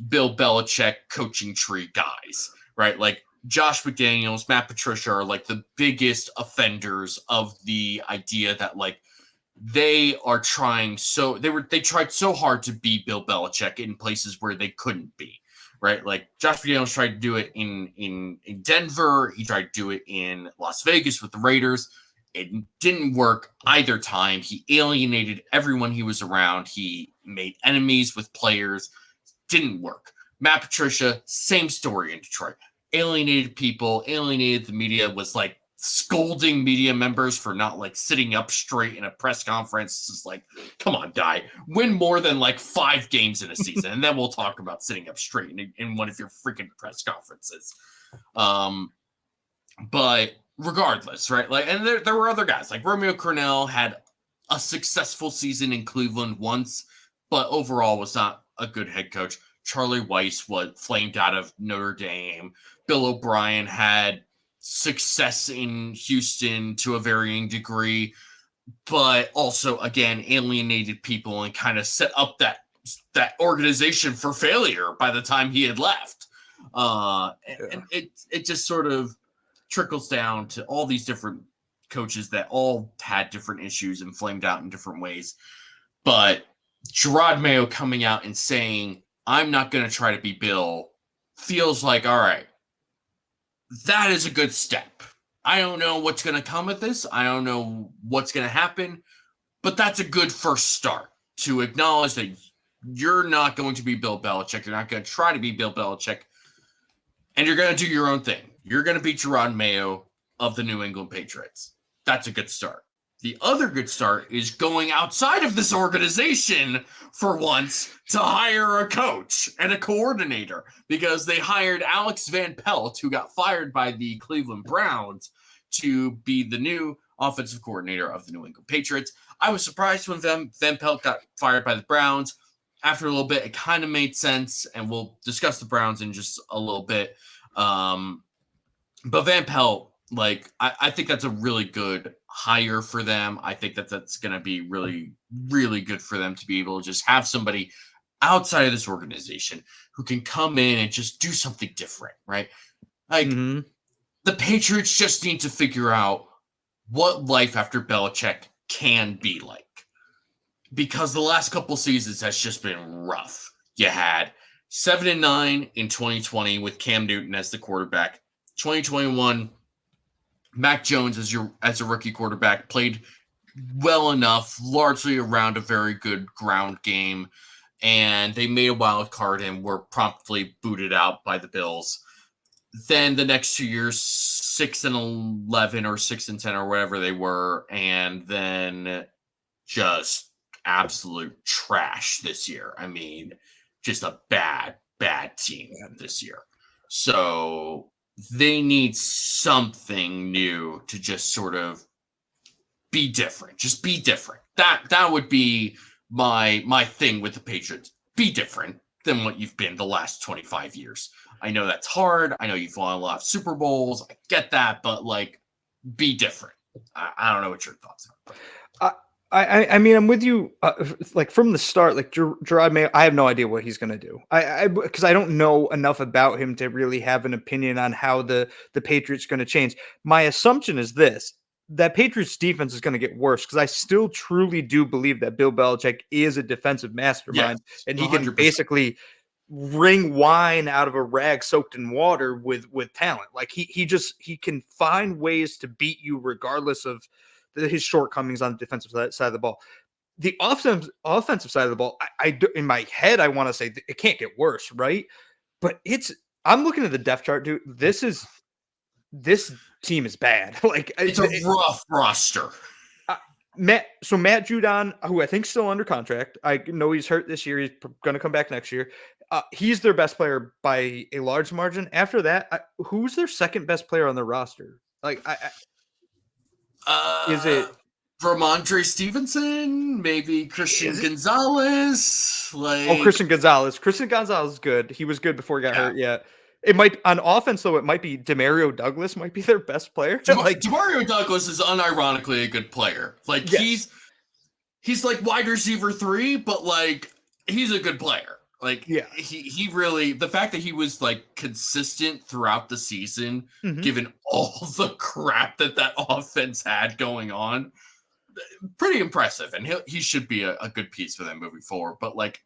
Bill Belichick coaching tree guys, right? Like, Josh McDaniels, Matt Patricia are like the biggest offenders of the idea that like they are trying they tried so hard to be Bill Belichick in places where they couldn't be, right? Like Josh McDaniels tried to do it in Denver. He tried to do it in Las Vegas with the Raiders. It didn't work either time. He alienated everyone he was around. He made enemies with players. Didn't work. Matt Patricia, same story in Detroit. Alienated people, alienated the media, was like scolding media members for not like sitting up straight in a press conference. It's just like, come on, guy, win more than like 5 games in a season, and then we'll talk about sitting up straight in one of your freaking press conferences. But regardless, right? Like, and there were other guys like Romeo Crennel had a successful season in Cleveland once, but overall was not a good head coach. Charlie Weiss was flamed out of Notre Dame. Bill O'Brien had success in Houston to a varying degree, but also again alienated people and kind of set up that organization for failure by the time he had left. And it just sort of trickles down to all these different coaches that all had different issues and flamed out in different ways. But Gerard Mayo coming out and saying, I'm not going to try to be Bill, feels like, all right, that is a good step. I don't know what's going to come with this. I don't know what's going to happen, but that's a good first start to acknowledge that you're not going to be Bill Belichick. You're not going to try to be Bill Belichick, and you're going to do your own thing. You're going to be Gerard Mayo of the New England Patriots. That's a good start. The other good start is going outside of this organization for once to hire a coach and a coordinator, because they hired Alex Van Pelt, who got fired by the Cleveland Browns, to be the new offensive coordinator of the New England Patriots. I was surprised when Van Pelt got fired by the Browns. After a little bit, it kind of made sense, and we'll discuss the Browns in just a little bit. But Van Pelt, like, I think that's a really good hire for them. I think that's going to be really, really good for them to be able to just have somebody outside of this organization who can come in and just do something different, right? Like, the Patriots just need to figure out what life after Belichick can be like, because the last couple seasons has just been rough. You had 7-9 in 2020 with Cam Newton as the quarterback. 2021, Mac Jones as a rookie quarterback played well enough, largely around a very good ground game, and they made a wild card and were promptly booted out by the Bills. Then the next 2 years, 6-11 or 6-10 or whatever they were, and then just absolute trash this year. I mean, just a bad team this year. So they need something new to just sort of be different. Just be different. That would be my thing with the Patriots. Be different than what you've been the last 25 years. I know that's hard. I know you've won a lot of Super Bowls. I get that, but like, be different. I don't know what your thoughts are. I mean, I'm with you. Like from the start, like Gerard Mayo, I have no idea what he's going to do. Because I don't know enough about him to really have an opinion on how the Patriots going to change. My assumption is this: that Patriots defense is going to get worse, because I still truly do believe that Bill Belichick is a defensive mastermind, and he 100%. Can basically wring wine out of a rag soaked in water with talent. Like he can find ways to beat you regardless of his shortcomings on the defensive side of the ball. The offensive side of the ball, I in my head, I want to say it can't get worse, right? But I'm looking at the depth chart, dude. This team is bad. Like, it's a rough roster. Matt Judon, who I think is still under contract. I know he's hurt this year. He's going to come back next year. He's their best player by a large margin. After that, who's their second best player on their roster? Like, is it Vermondre Stevenson? Maybe Christian Gonzalez? Christian Gonzalez. Christian Gonzalez is good. He was good before he got hurt. Yeah. It might on offense, though. It might be Demario Douglas might be their best player. Demario Douglas is unironically a good player. Like, yes. he's like wide receiver 3, but like he's a good player. Like, he really, the fact that he was like consistent throughout the season, given all the crap that offense had going on, pretty impressive, and he should be a good piece for them moving forward. But like,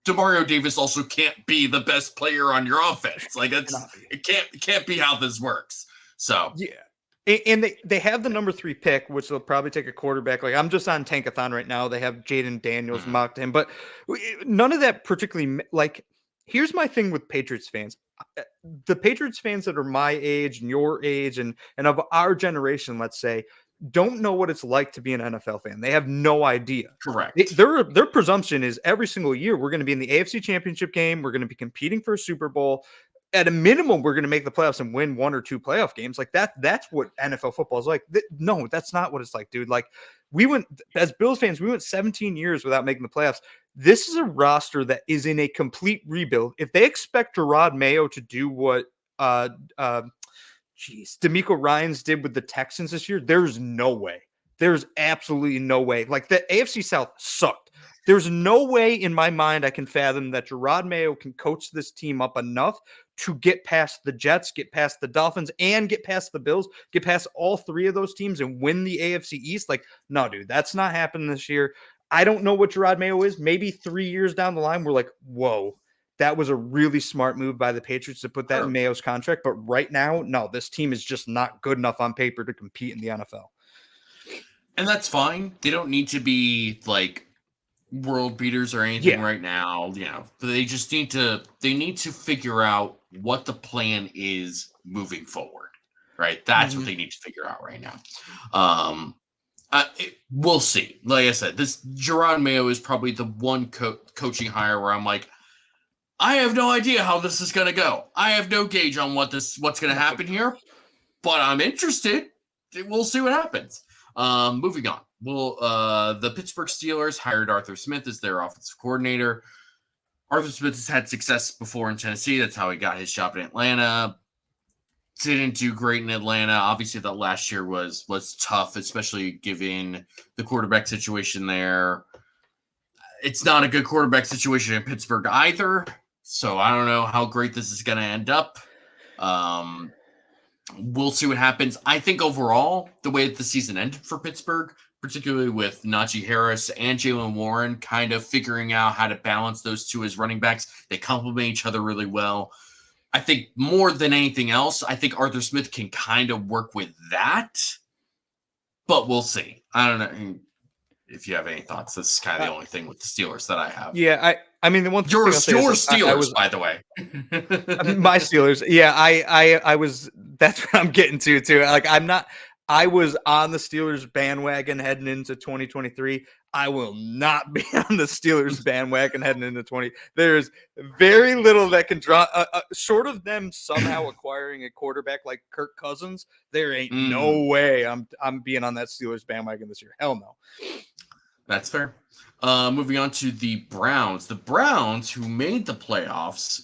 Demario Davis also can't be the best player on your offense. Like it can't be how this works. So yeah. And they have the number 3 pick, which they'll probably take a quarterback. Like I'm just on Tankathon right now. They have Jaden Daniels mocked him, but none of that particularly. Like, here's my thing with Patriots fans. The Patriots fans that are my age and your age and of our generation, let's say, don't know what it's like to be an NFL fan. They have no idea. Correct. Their presumption is every single year we're going to be in the AFC Championship game. We're going to be competing for a Super Bowl. At a minimum, we're going to make the playoffs and win 1 or 2 playoff games. Like that's what NFL football is like. No, that's not what it's like, dude. Like we went as Bills fans, we went 17 years without making the playoffs. This is a roster that is in a complete rebuild. If they expect Gerard Mayo to do what DeMeco Ryans did with the Texans this year, there's no way. There's absolutely no way. Like the AFC South sucked. There's no way in my mind I can fathom that Gerard Mayo can coach this team up enough to get past the Jets, get past the Dolphins, and get past the Bills, get past all 3 of those teams and win the AFC East. Like, no, dude, that's not happening this year. I don't know what Gerard Mayo is. Maybe 3 years down the line, we're like, whoa, that was a really smart move by the Patriots to put that in Mayo's contract. But right now, no, this team is just not good enough on paper to compete in the NFL. And that's fine. They don't need to be like world beaters or anything right now. You know, they just need to figure out what the plan is moving forward. Right? That's what they need to figure out right now. We'll see. Like I said, this Gerard Mayo is probably the one coaching hire where I'm like, I have no idea how this is going to go. I have no gauge on what's going to happen here, but I'm interested. We'll see what happens. Moving on. The Pittsburgh Steelers hired Arthur Smith as their offensive coordinator. Arthur Smith has had success before in Tennessee. That's how he got his job in Atlanta. Didn't do great in Atlanta. Obviously, that last year was tough, especially given the quarterback situation there. It's not a good quarterback situation in Pittsburgh either. So I don't know how great this is going to end up. We'll see what happens. I think overall, the way that the season ended for Pittsburgh, particularly with Najee Harris and Jaylen Warren kind of figuring out how to balance those two as running backs, they complement each other really well. I think more than anything else, I think Arthur Smith can kind of work with that, but we'll see. I don't know if you have any thoughts. This is kind of the only thing with the Steelers that I have. Yeah, I mean the one your Steelers, by the way. My Steelers. Yeah, I was. That's what I'm getting to too. Like I was on the Steelers bandwagon heading into 2023. I will not be on the Steelers bandwagon heading into 20. There's very little that can draw short of them somehow acquiring a quarterback like Kirk Cousins. There ain't no way I'm being on that Steelers bandwagon this year. Hell no. That's fair. Moving on to the Browns. The Browns, who made the playoffs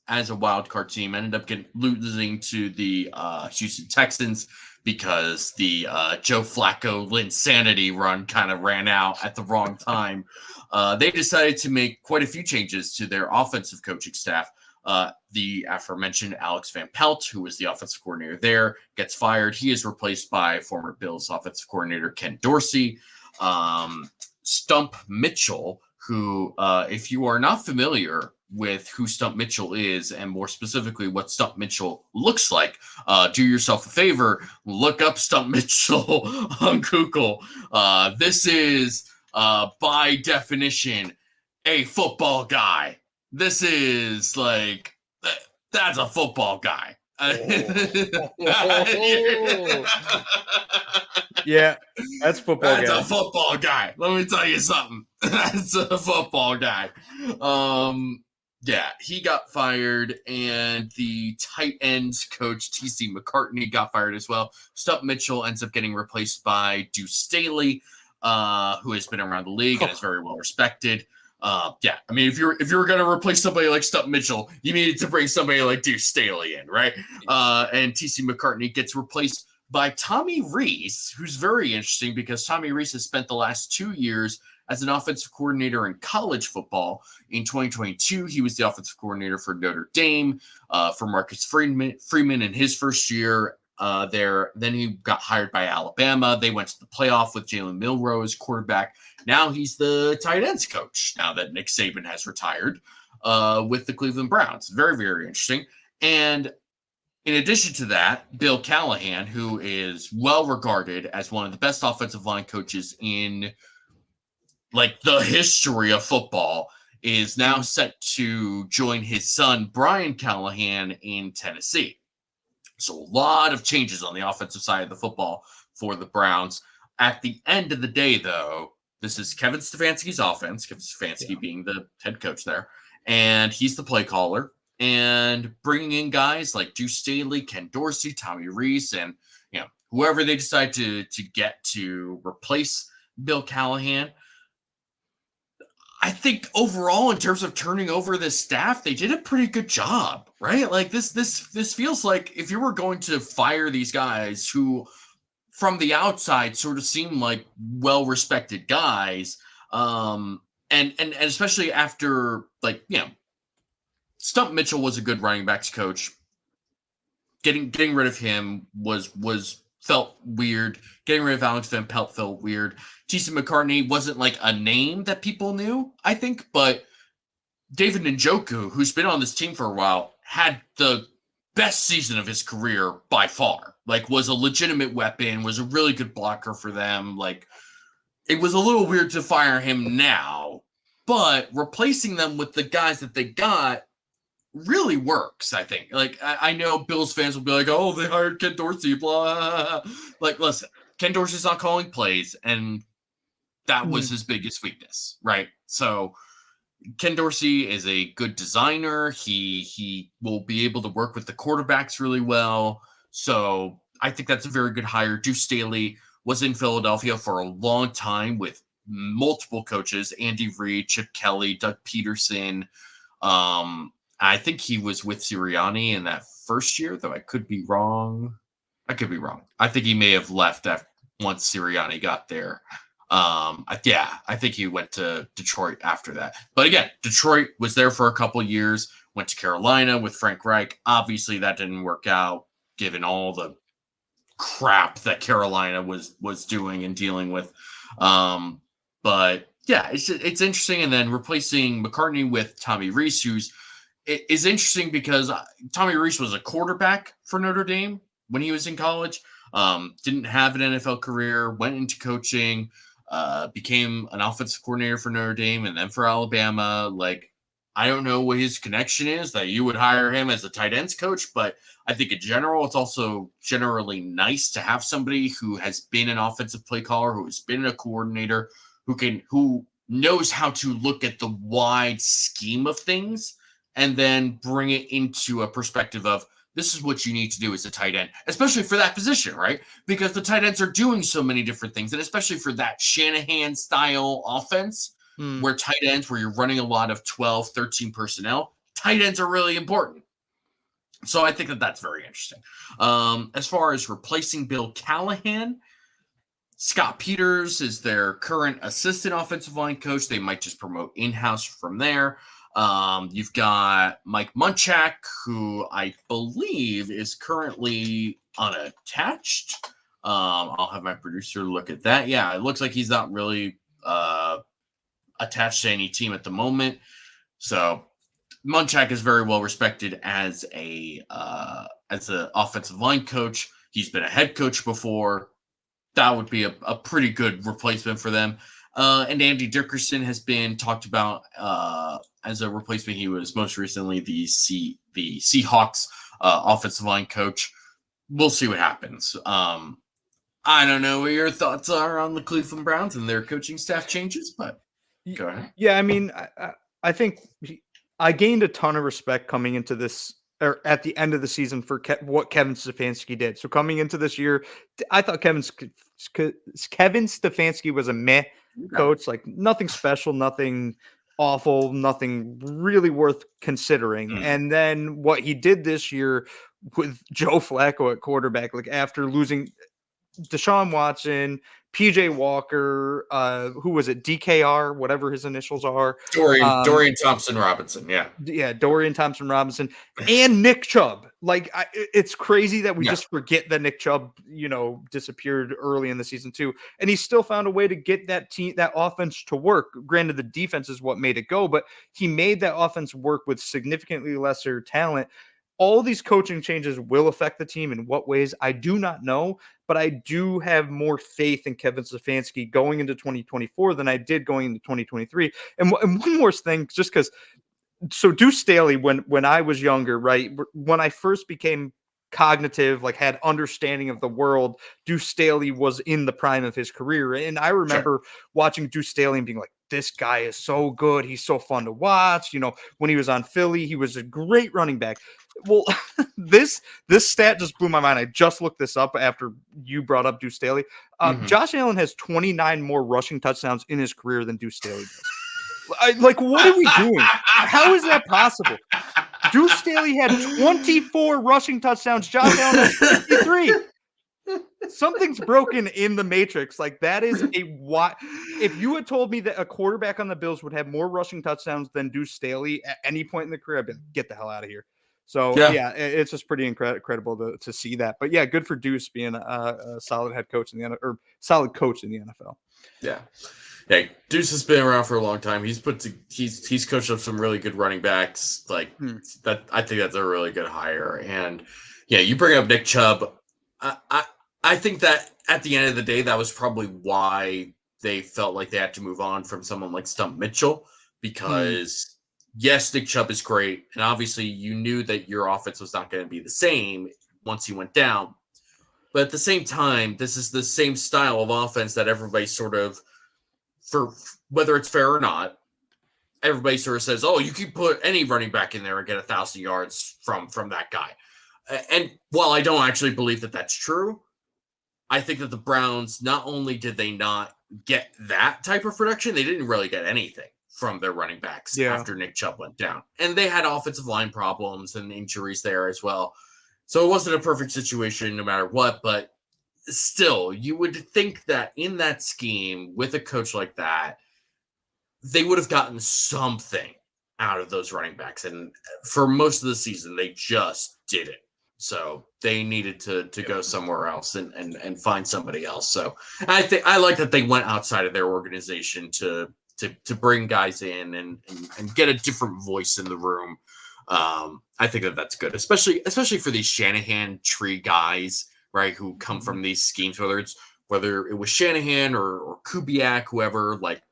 as a wild card team, ended up losing to the Houston Texans because the Joe Flacco Linsanity run kind of ran out at the wrong time. They decided to make quite a few changes to their offensive coaching staff. The aforementioned Alex Van Pelt, who was the offensive coordinator there, gets fired. He is replaced by former Bills offensive coordinator Ken Dorsey. Stump Mitchell, who, if you are not familiar with who Stump Mitchell is, and more specifically what Stump Mitchell looks like, do yourself a favor, look up Stump Mitchell on Google. This is, by definition, a football guy. This is like, that's a football guy. Yeah, that's football. That's a football guy. Let me tell you something. That's a football guy. Yeah, he got fired, and the tight ends coach T.C. McCartney got fired as well. Stump Mitchell ends up getting replaced by Deuce Staley, who has been around the league and is very well respected. Yeah, I mean, if you were going to replace somebody like Stump Mitchell, you needed to bring somebody like Deuce Staley in, right? And T.C. McCartney gets replaced by Tommy Rees, who's very interesting because Tommy Rees has spent the last 2 years as an offensive coordinator in college football. In 2022, he was the offensive coordinator for Notre Dame, for Marcus Freeman in his first year. Then he got hired by Alabama. They went to the playoff with Jalen Milroe as quarterback. Now he's the tight ends coach. Now that Nick Saban has retired, with the Cleveland Browns. Very, very interesting. And in addition to that, Bill Callahan, who is well regarded as one of the best offensive line coaches in like the history of football, is now set to join his son Brian Callahan in Tennessee. So a lot of changes on the offensive side of the football for the Browns. At the end of the day, though, this is Kevin Stefanski's offense, Kevin Stefanski being the head coach there, and he's the play caller. And bringing in guys like Deuce Staley, Ken Dorsey, Tommy Rees, and whoever they decide to get to replace Bill Callahan. I think overall, in terms of turning over this staff, they did a pretty good job, right? Like this feels like if you were going to fire these guys who, from the outside, sort of seem like well-respected guys, and especially after Stump Mitchell was a good running backs coach. Getting rid of him was felt weird. Getting rid of Alex Van Pelt felt weird. T.C. McCartney wasn't like a name that people knew, I think, but David Njoku, who's been on this team for a while, had the best season of his career by far. Like, was a legitimate weapon, was a really good blocker for them. Like, it was a little weird to fire him now, but replacing them with the guys that they got really works, I think. Like, I know Bills fans will be like, oh, they hired Ken Dorsey, blah. Like, listen, Ken Dorsey's not calling plays, and that was his biggest weakness, right? So Ken Dorsey is a good designer. He will be able to work with the quarterbacks really well. So I think that's a very good hire. Deuce Staley was in Philadelphia for a long time with multiple coaches, Andy Reid, Chip Kelly, Doug Peterson. I think he was with Sirianni in that first year, though I could be wrong. I think he may have left once Sirianni got there. I think he went to Detroit after that. But again, Detroit was there for a couple years, went to Carolina with Frank Reich. Obviously, that didn't work out, given all the crap that Carolina was doing and dealing with. But yeah, it's interesting. And then replacing McCartney with Tommy Rees, is interesting because Tommy Rees was a quarterback for Notre Dame when he was in college. Didn't have an NFL career, went into coaching, became an offensive coordinator for Notre Dame and then for Alabama. Like, I don't know what his connection is that you would hire him as a tight ends coach, but I think in general, it's also generally nice to have somebody who has been an offensive play caller, who has been a coordinator, who knows how to look at the wide scheme of things and then bring it into a perspective of, this is what you need to do as a tight end, especially for that position, right? Because the tight ends are doing so many different things, and especially for that Shanahan-style offense, where tight ends, where you're running a lot of 12, 13 personnel, tight ends are really important. So I think that's very interesting. As far as replacing Bill Callahan, Scott Peters is their current assistant offensive line coach. They might just promote in-house from there. You've got Mike Munchak, who I believe is currently unattached. I'll have my producer look at that. Yeah, it looks like he's not really attached to any team at the moment. So Munchak is very well respected as an offensive line coach. He's been a head coach before. That would be a pretty good replacement for them. And Andy Dickerson has been talked about as a replacement. He was most recently the Seahawks offensive line coach. We'll see what happens. I don't know what your thoughts are on the Cleveland Browns and their coaching staff changes, but go ahead. Yeah, I mean, I think I gained a ton of respect coming into this, or at the end of the season, for what Kevin Stefanski did. So coming into this year, I thought Kevin Stefanski was a meh coach, like nothing special, nothing awful, nothing really worth considering. And then what he did this year with Joe Flacco at quarterback, like after losing Deshaun Watson, PJ Walker, who was it? DKR, whatever his initials are. Dorian Thompson Robinson. Yeah. Yeah, Dorian Thompson Robinson and Nick Chubb. Like, it's crazy that we just forget that Nick Chubb, disappeared early in the season too, and he still found a way to get that offense to work. Granted, the defense is what made it go, but he made that offense work with significantly lesser talent. All these coaching changes will affect the team in what ways, I do not know, but I do have more faith in Kevin Stefanski going into 2024 than I did going into 2023. And one more thing, just because. So Deuce Staley, when I was younger, right, when I first became cognitive, like had understanding of the world, Deuce Staley was in the prime of his career. And I remember watching Deuce Staley and being like, this guy is so good. He's so fun to watch. When he was on Philly, he was a great running back. Well, this stat just blew my mind. I just looked this up after you brought up Deuce Staley. Josh Allen has 29 more rushing touchdowns in his career than Deuce Staley does. What are we doing? How is that possible? Deuce Staley had 24 rushing touchdowns. Josh Allen has 53. Something's broken in the matrix. Like, that is if you had told me that a quarterback on the Bills would have more rushing touchdowns than Deuce Staley at any point in the career, I'd be like, get the hell out of here. So yeah, it's just pretty incredible to see that. But yeah, good for Deuce being a solid head coach in the NFL, or solid coach in the NFL. Yeah. Yeah, Deuce has been around for a long time. He's coached up some really good running backs. That, I think that's a really good hire. And yeah, you bring up Nick Chubb. I think that at the end of the day, that was probably why they felt like they had to move on from someone like Stump Mitchell, because yes, Nick Chubb is great, and obviously you knew that your offense was not going to be the same once he went down. But at the same time, this is the same style of offense that everybody sort of, for whether it's fair or not, everybody sort of says, oh, you can put any running back in there and get 1,000 yards from that guy. And while I don't actually believe that that's true, I think that the Browns, not only did they not get that type of production, they didn't really get anything from their running backs after Nick Chubb went down. And they had offensive line problems and injuries there as well. So it wasn't a perfect situation no matter what, but still, you would think that in that scheme, with a coach like that, they would have gotten something out of those running backs. And for most of the season, they just didn't. So they needed to go somewhere else and find somebody else. So I like that they went outside of their organization to bring guys in and get a different voice in the room. I think that's good, especially for these Shanahan tree guys, right, who come from these schemes, whether it was Shanahan or Kubiak, whoever, like,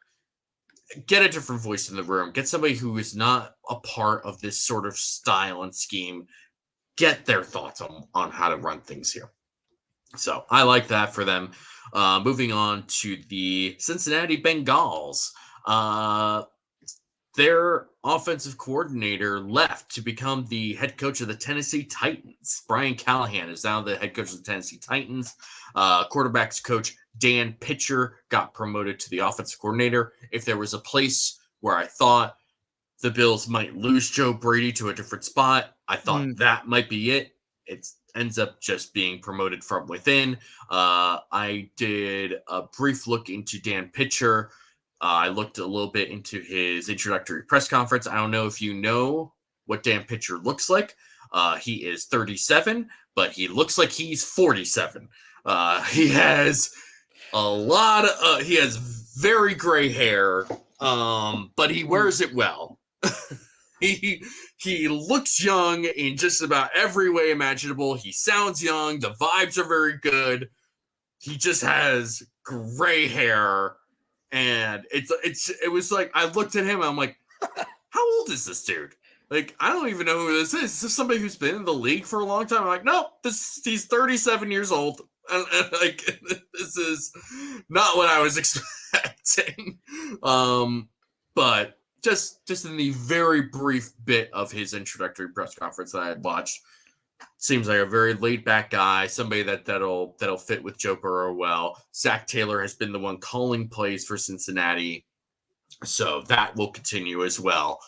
get a different voice in the room, get somebody who is not a part of this sort of style and scheme, get their thoughts on how to run things here. So I like that for them. Moving on to the Cincinnati Bengals. Their offensive coordinator left to become the head coach of the Tennessee Titans. Brian Callahan is now the head coach of the Tennessee Titans. Quarterbacks coach Dan Pitcher got promoted to the offensive coordinator. If there was a place where I thought the Bills might lose Joe Brady to a different spot, I thought that might be it. It ends up just being promoted from within. I did a brief look into Dan Pitcher. I looked a little bit into his introductory press conference. I don't know if you know what Dan Pitcher looks like. He is 37, but he looks like he's 47. He has he has very gray hair, but he wears it well. He looks young in just about every way imaginable. He sounds young. The vibes are very good. He just has gray hair. And it was like, I looked at him and I'm like, how old is this dude? Like, I don't even know who this is. Is this somebody who's been in the league for a long time? I'm like, no, he's 37 years old. And like, this is not what I was expecting. But just in the very brief bit of his introductory press conference that I had watched, seems like a very laid-back guy, somebody that'll fit with Joe Burrow well. Zach Taylor has been the one calling plays for Cincinnati, so that will continue as well.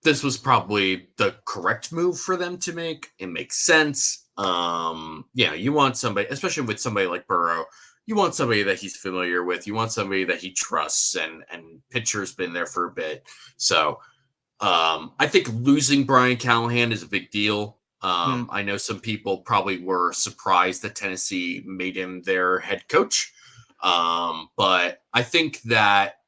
This was probably the correct move for them to make. It makes sense. You want somebody, especially with somebody like Burrow, you want somebody that he's familiar with. You want somebody that he trusts, and Pitcher's been there for a bit. So I think losing Brian Callahan is a big deal. I know some people probably were surprised that Tennessee made him their head coach. But I think that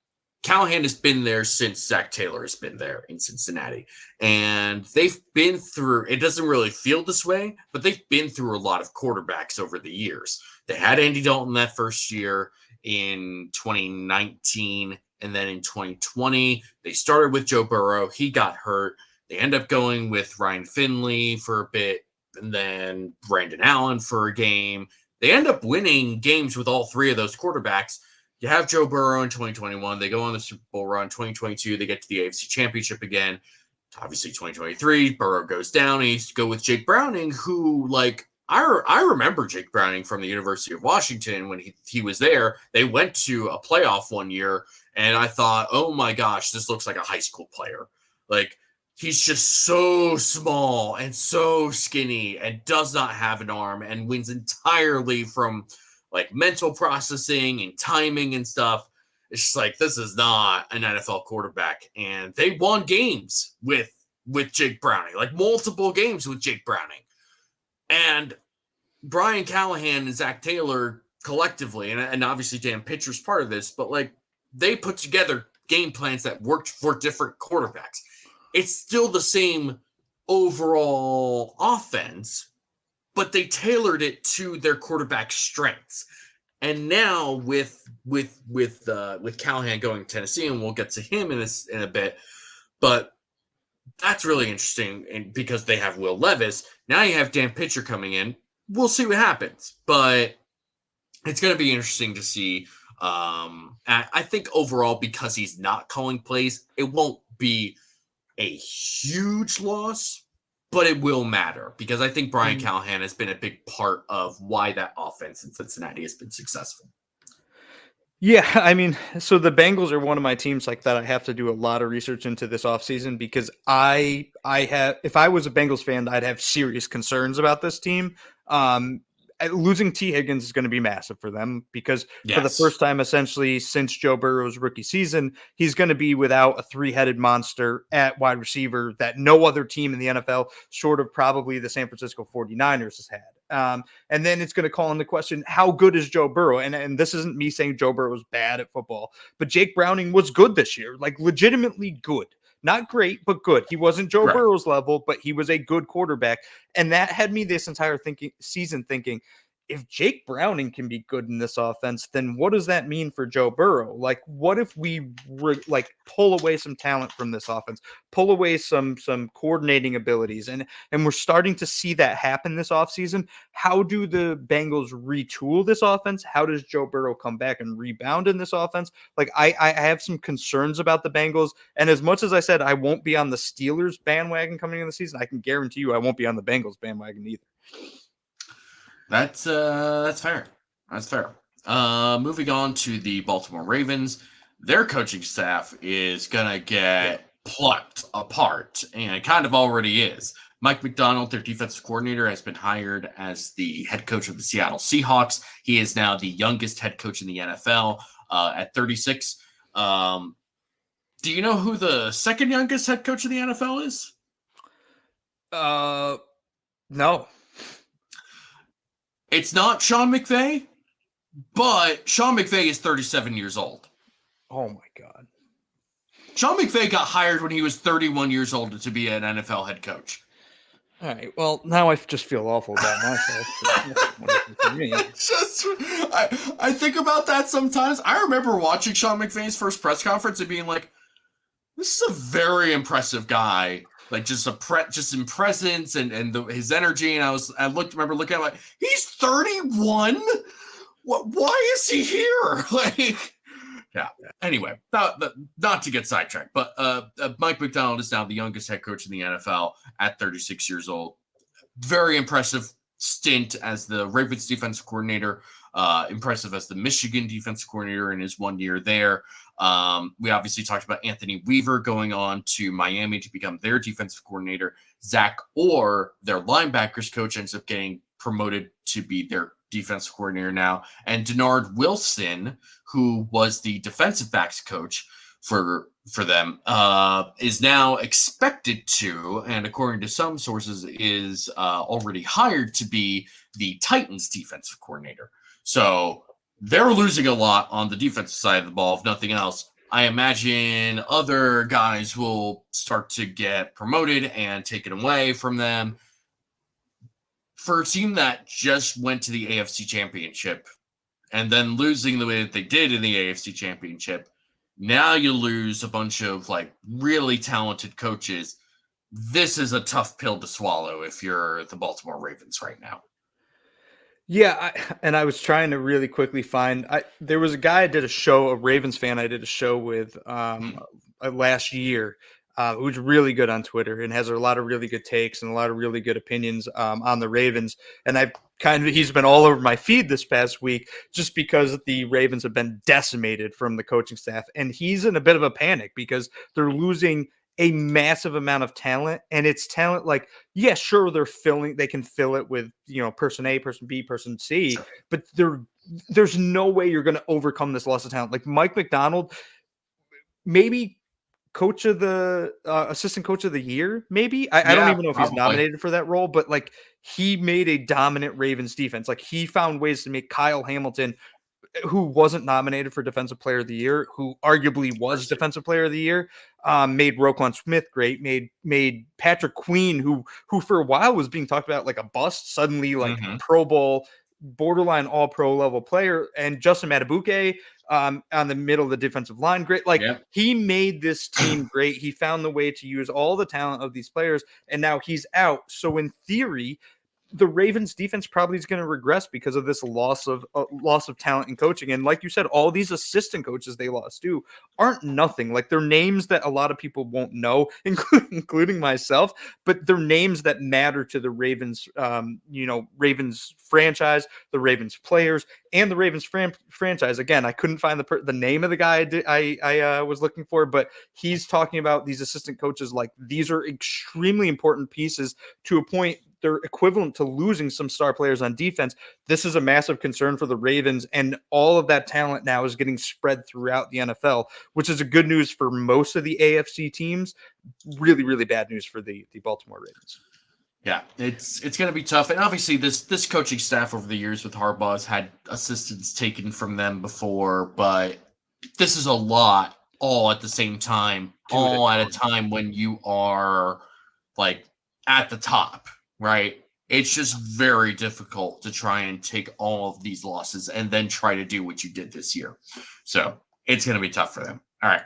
Callahan has been there since Zach Taylor has been there in Cincinnati. And they've been through, it doesn't really feel this way, but they've been through a lot of quarterbacks over the years. They had Andy Dalton that first year in 2019. And then in 2020, they started with Joe Burrow. He got hurt. They end up going with Ryan Finley for a bit, and then Brandon Allen for a game. They end up winning games with all three of those quarterbacks. You have Joe Burrow in 2021. They go on the Super Bowl run. 2022, they get to the AFC Championship again. Obviously, 2023, Burrow goes down. He used to go with Jake Browning, who, like, I remember Jake Browning from the University of Washington when he was there. They went to a playoff one year, and I thought, oh my gosh, this looks like a high school player. Like, he's just so small and so skinny and does not have an arm and wins entirely from like mental processing and timing and stuff. It's just like, this is not an NFL quarterback. And they won games with Jake Browning, like multiple games with Jake Browning. And Brian Callahan and Zach Taylor collectively, and obviously Dan Pitcher's part of this, but like they put together game plans that worked for different quarterbacks. It's still the same overall offense, but they tailored it to their quarterback strengths. And now with Callahan going to Tennessee, and we'll get to him in a bit, but that's really interesting, and because they have Will Levis. Now you have Dan Pitcher coming in. We'll see what happens, but it's going to be interesting to see. I think overall, because he's not calling plays, it won't be a huge loss, but it will matter because I think Brian Callahan has been a big part of why that offense in Cincinnati has been successful. Yeah, I mean, so the Bengals are one of my teams like that. I have to do a lot of research into this offseason because I have, if I was a Bengals fan, I'd have serious concerns about this team. Losing T. Higgins is going to be massive for them because for the first time, essentially, since Joe Burrow's rookie season, he's going to be without a three-headed monster at wide receiver that no other team in the NFL, short of probably the San Francisco 49ers, has had. And then it's going to call into question, how good is Joe Burrow? And this isn't me saying Joe Burrow was bad at football, but Jake Browning was good this year, like legitimately good. Not great, but good. He wasn't Joe Burrow's level, but he was a good quarterback. And that had me this entire season thinking, if Jake Browning can be good in this offense, then what does that mean for Joe Burrow? Like, what if we pull away some talent from this offense, pull away some coordinating abilities, and we're starting to see that happen this offseason. How do the Bengals retool this offense? How does Joe Burrow come back and rebound in this offense? Like, I have some concerns about the Bengals, and as much as I said I won't be on the Steelers bandwagon coming in the season, I can guarantee you I won't be on the Bengals bandwagon either. That's fair. That's fair. Moving on to the Baltimore Ravens, their coaching staff is gonna get plucked apart, and it kind of already is. Mike Macdonald, their defensive coordinator, has been hired as the head coach of the Seattle Seahawks. He is now the youngest head coach in the NFL at 36. Do you know who the second youngest head coach in the NFL is? No. It's not Sean McVay, but Sean McVay is 37 years old. Oh, my God. Sean McVay got hired when he was 31 years old to be an NFL head coach. All right. Well, now I just feel awful about myself. I think about that sometimes. I remember watching Sean McVay's first press conference and being like, this is a very impressive guy. Like just in presence and his energy, and I remember looking at him like, he's 31. Why is he here? Like, yeah. Anyway, not to get sidetracked, but Mike Macdonald is now the youngest head coach in the NFL at 36 years old. Very impressive stint as the Ravens defensive coordinator. Impressive as the Michigan defensive coordinator in his 1 year there. We obviously talked about Anthony Weaver going on to Miami to become their defensive coordinator. Zach Orr, their linebackers coach, ends up getting promoted to be their defensive coordinator now. And Denard Wilson, who was the defensive backs coach for them, is now expected to, and according to some sources, is already hired to be the Titans defensive coordinator. So they're losing a lot on the defensive side of the ball, if nothing else. I imagine other guys will start to get promoted and taken away from them. For a team that just went to the AFC Championship and then losing the way that they did in the AFC Championship, now you lose a bunch of like really talented coaches. This is a tough pill to swallow if you're the Baltimore Ravens right now. Yeah, I was trying to really quickly find. There was a guy I did a show, a Ravens fan. I did a show with last year, who's really good on Twitter and has a lot of really good takes and a lot of really good opinions on the Ravens. And he's been all over my feed this past week just because the Ravens have been decimated from the coaching staff, and he's in a bit of a panic because they're losing a massive amount of talent, and it's talent like, yeah, sure, they can fill it with, person A, person B, person C, Sure. but there's no way you're going to overcome this loss of talent. Like Mike McDonald, maybe coach of the assistant coach of the year, maybe. I don't even know if he's nominated for that role, but like he made a dominant Ravens defense. Like he found ways to make Kyle Hamilton, who wasn't nominated for Defensive Player of the Year, who arguably was Defensive Player of the Year, made Roquan Smith great, made Patrick Queen, who for a while was being talked about like a bust, suddenly like Pro Bowl, borderline All Pro level player, and Justin Matabuke on the middle of the defensive line, great. Like he made this team great. He found the way to use all the talent of these players, and now he's out. So in theory, the Ravens defense probably is going to regress because of this loss of talent and coaching. And like you said, all these assistant coaches they lost to aren't nothing. Like they're names that a lot of people won't know, including myself, but they're names that matter to the Ravens, Ravens franchise, the Ravens players, and the Ravens franchise. Again, I couldn't find the name of the guy I was looking for, but he's talking about these assistant coaches like these are extremely important pieces to a point. They're equivalent to losing some star players on defense. This is a massive concern for the Ravens, and all of that talent now is getting spread throughout the NFL, which is a good news for most of the AFC teams. Really, really bad news for the Baltimore Ravens. Yeah, it's going to be tough. And obviously this coaching staff over the years with Harbaugh has had assistants taken from them before, but this is a lot all at the same time, all at a time when you are like at the top. Right. It's just very difficult to try and take all of these losses and then try to do what you did this year. So it's going to be tough for them. All right.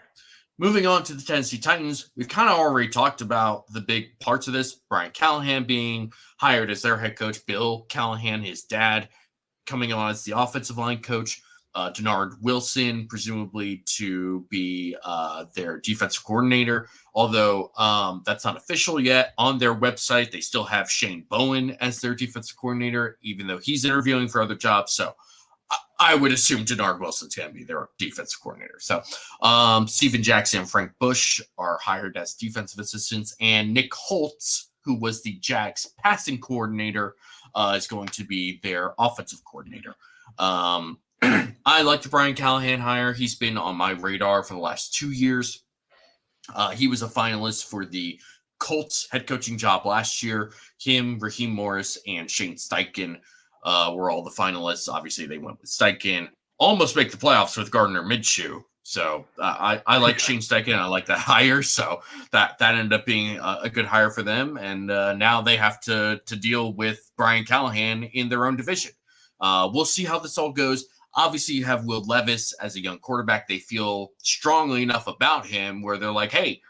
Moving on to the Tennessee Titans. We've kind of already talked about the big parts of this. Brian Callahan being hired as their head coach, Bill Callahan, his dad, coming on as the offensive line coach. Denard Wilson, presumably to be their defensive coordinator, although that's not official yet. On their website, they still have Shane Bowen as their defensive coordinator, even though he's interviewing for other jobs. So I would assume Denard Wilson's going to be their defensive coordinator. So Steven Jackson and Frank Bush are hired as defensive assistants, and Nick Holtz, who was the Jags passing coordinator, is going to be their offensive coordinator. I like the Brian Callahan hire. He's been on my radar for the last 2 years. He was a finalist for the Colts head coaching job last year. Him, Raheem Morris, and Shane Steichen were all the finalists. Obviously, they went with Steichen. Almost make the playoffs with Gardner Minshew. So I like Shane Steichen. I like that hire. So that ended up being a good hire for them. And now they have to deal with Brian Callahan in their own division. We'll see how this all goes. Obviously, you have Will Levis as a young quarterback. They feel strongly enough about him where they're like, hey,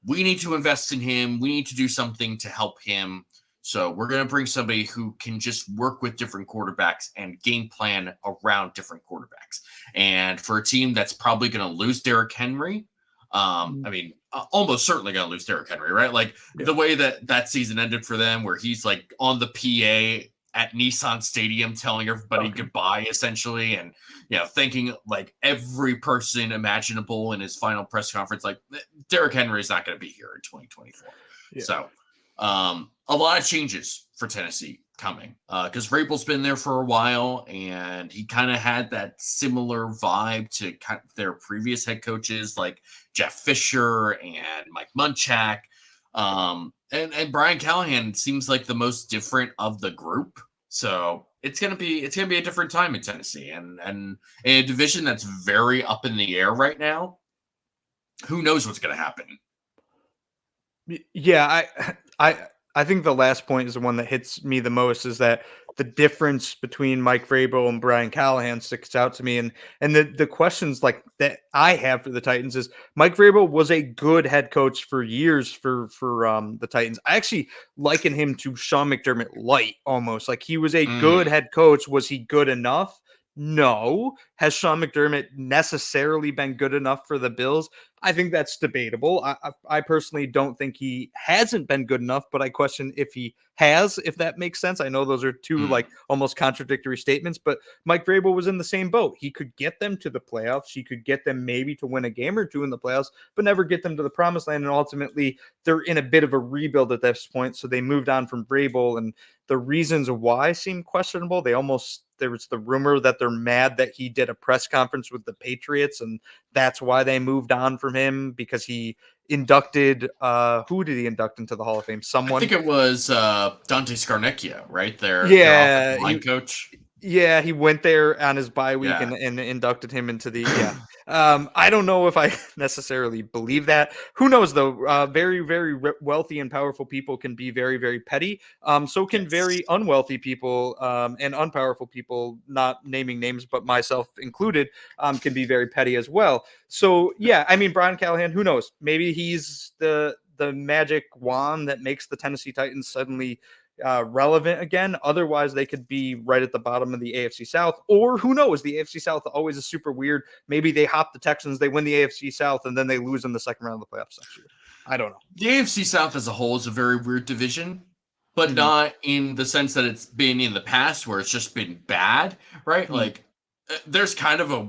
we need to invest in him. We need to do something to help him. So we're going to bring somebody who can just work with different quarterbacks and game plan around different quarterbacks. And for a team that's probably going to lose Derrick Henry, almost certainly going to lose Derrick Henry, right? Like the way that season ended for them where he's like on the PA at Nissan Stadium telling everybody goodbye, essentially, and thanking like every person imaginable in his final press conference. Like Derrick Henry is not going to be here in 2024. So A lot of changes for Tennessee coming because Vrabel's been there for a while, and he kind of had that similar vibe to their previous head coaches like Jeff Fisher and Mike Munchak. And Brian Callahan seems like the most different of the group. So it's gonna be a different time in Tennessee, and in a division that's very up in the air right now. Who knows what's gonna happen? Yeah, I think the last point is the one that hits me the most, is that the difference between Mike Vrabel and Brian Callahan sticks out to me. And the questions like that I have for the Titans is, Mike Vrabel was a good head coach for years for the Titans. I actually liken him to Sean McDermott light almost. Like, he was a good head coach. Was he good enough? No. Has Sean McDermott necessarily been good enough for the Bills? I think that's debatable. I personally don't think he hasn't been good enough, but I question if he has, if that makes sense. I know those are two like almost contradictory statements, but Mike Vrabel was in the same boat. He could get them to the playoffs. He could get them maybe to win a game or two in the playoffs, but never get them to the promised land. And ultimately, they're in a bit of a rebuild at this point. So they moved on from Vrabel, and the reasons why seem questionable. There was the rumor that they're mad that he did a press conference with the Patriots, and that's why they moved on from him, because he inducted who did he induct into the Hall of Fame? Someone. I think it was Dante Scarnecchia, right? Their offensive line coach. Yeah, he went there on his bye week and inducted him into the I don't know if I necessarily believe that. Who knows, though? Very, very wealthy and powerful people can be very, very petty. So can very unwealthy people and unpowerful people, not naming names, but myself included, can be very petty as well. So, yeah, I mean, Brian Callahan, who knows? Maybe he's the magic wand that makes the Tennessee Titans suddenly relevant again. Otherwise, they could be right at the bottom of the AFC South, or who knows? The AFC South always is super weird. Maybe they hop the Texans, they win the AFC South, and then they lose in the second round of the playoffs next year. I don't know. The AFC South as a whole is a very weird division, but not in the sense that it's been in the past where it's just been bad, right? Like, there's kind of a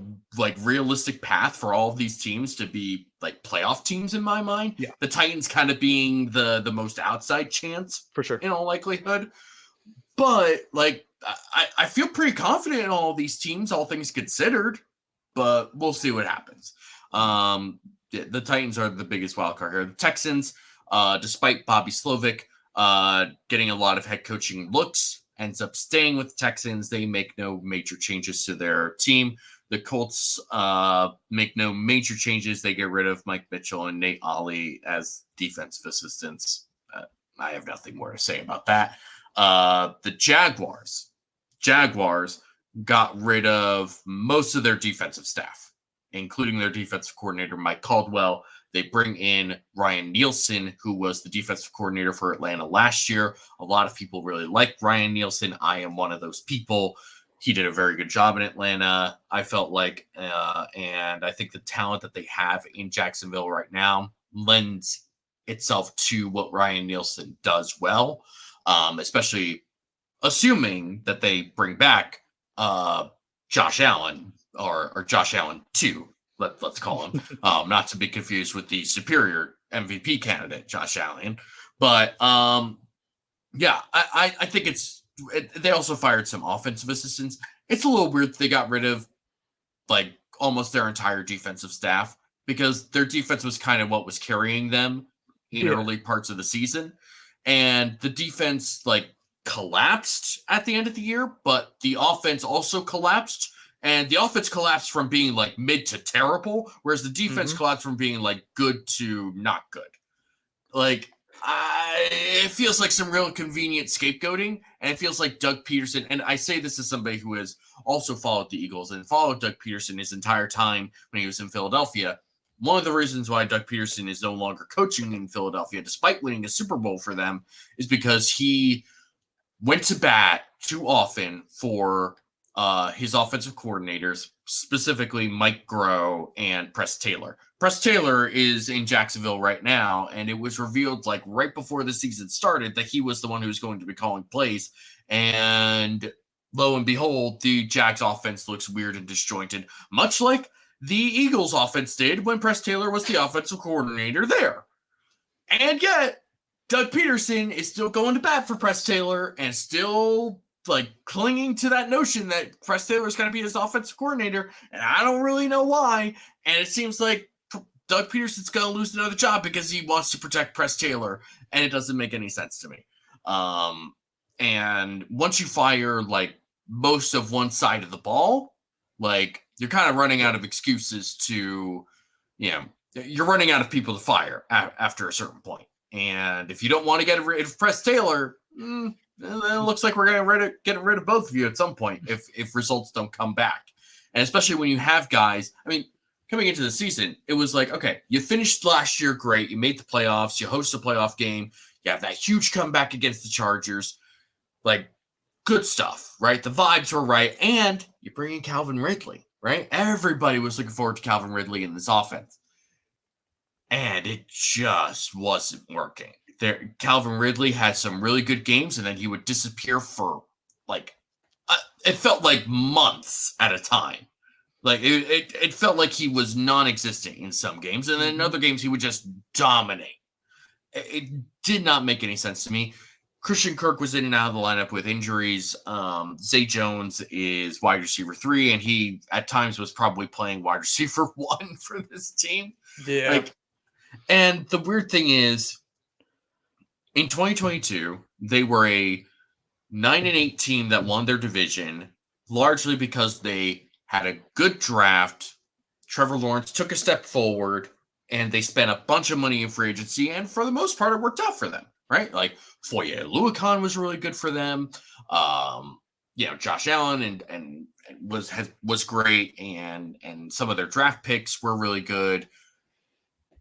realistic path for all of these teams to be like playoff teams in my mind. Yeah. The Titans kind of being the most outside chance for sure in all likelihood. But like, I feel pretty confident in all these teams, all things considered, but we'll see what happens. The Titans are the biggest wild card here. The Texans, despite Bobby Slovic getting a lot of head coaching looks, ends up staying with the Texans. They make no major changes to their team. The Colts make no major changes. They get rid of Mike Mitchell and Nate Ollie as defensive assistants. I have nothing more to say about that. The Jaguars got rid of most of their defensive staff, including their defensive coordinator, Mike Caldwell. They bring in Ryan Nielsen, who was the defensive coordinator for Atlanta last year. A lot of people really like Ryan Nielsen. I am one of those people. He did a very good job in Atlanta, I felt like. And I think the talent that they have in Jacksonville right now lends itself to what Ryan Nielsen does well, especially assuming that they bring back Josh Allen or Josh Allen 2. Let's call him, not to be confused with the superior MVP candidate, Josh Allen. But yeah, I think they also fired some offensive assistants. It's a little weird they got rid of like almost their entire defensive staff, because their defense was kind of what was carrying them in early parts of the season. And the defense like collapsed at the end of the year, but the offense also collapsed. And the offense collapsed from being like mid to terrible, whereas the defense collapsed from being like good to not good. Like, it feels like some real convenient scapegoating, and it feels like Doug Peterson. And I say this as somebody who has also followed the Eagles and followed Doug Peterson his entire time when he was in Philadelphia. One of the reasons why Doug Peterson is no longer coaching in Philadelphia, despite winning a Super Bowl for them, is because he went to bat too often for his offensive coordinators, specifically Mike Groh and Press Taylor. Press Taylor is in Jacksonville right now, and it was revealed like right before the season started that he was the one who was going to be calling plays. And lo and behold, the Jags offense looks weird and disjointed, much like the Eagles offense did when Press Taylor was the offensive coordinator there. And yet, Doug Peterson is still going to bat for Press Taylor and still like clinging to that notion that Press Taylor is going to be his offensive coordinator, and I don't really know why. And it seems like Doug Peterson's going to lose another job because he wants to protect Press Taylor, and it doesn't make any sense to me. And once you fire like most of one side of the ball, like you're kind of running out of excuses to, you're running out of people to fire after a certain point. And if you don't want to get rid of Press Taylor, it looks like we're going to get rid of both of you at some point if results don't come back. And especially when you have guys, I mean, coming into the season, it was like, okay, you finished last year great. You made the playoffs. You host a playoff game. You have that huge comeback against the Chargers. Like, good stuff, right? The vibes were right. And you bring in Calvin Ridley, right? Everybody was looking forward to Calvin Ridley in this offense. And it just wasn't working. Calvin Ridley had some really good games, and then he would disappear for, like, it felt like months at a time. Like, it felt like he was non-existent in some games, and then in other games he would just dominate. It did not make any sense to me. Christian Kirk was in and out of the lineup with injuries. Zay Jones is wide receiver 3, and he at times was probably playing wide receiver 1 for this team. Yeah. And the weird thing is, in 2022, they were a 9-8 team that won their division, largely because they had a good draft. Trevor Lawrence took a step forward, and they spent a bunch of money in free agency, and for the most part, it worked out for them, right? Like, Foye Oluokun was really good for them. Josh Allen and was great, and some of their draft picks were really good.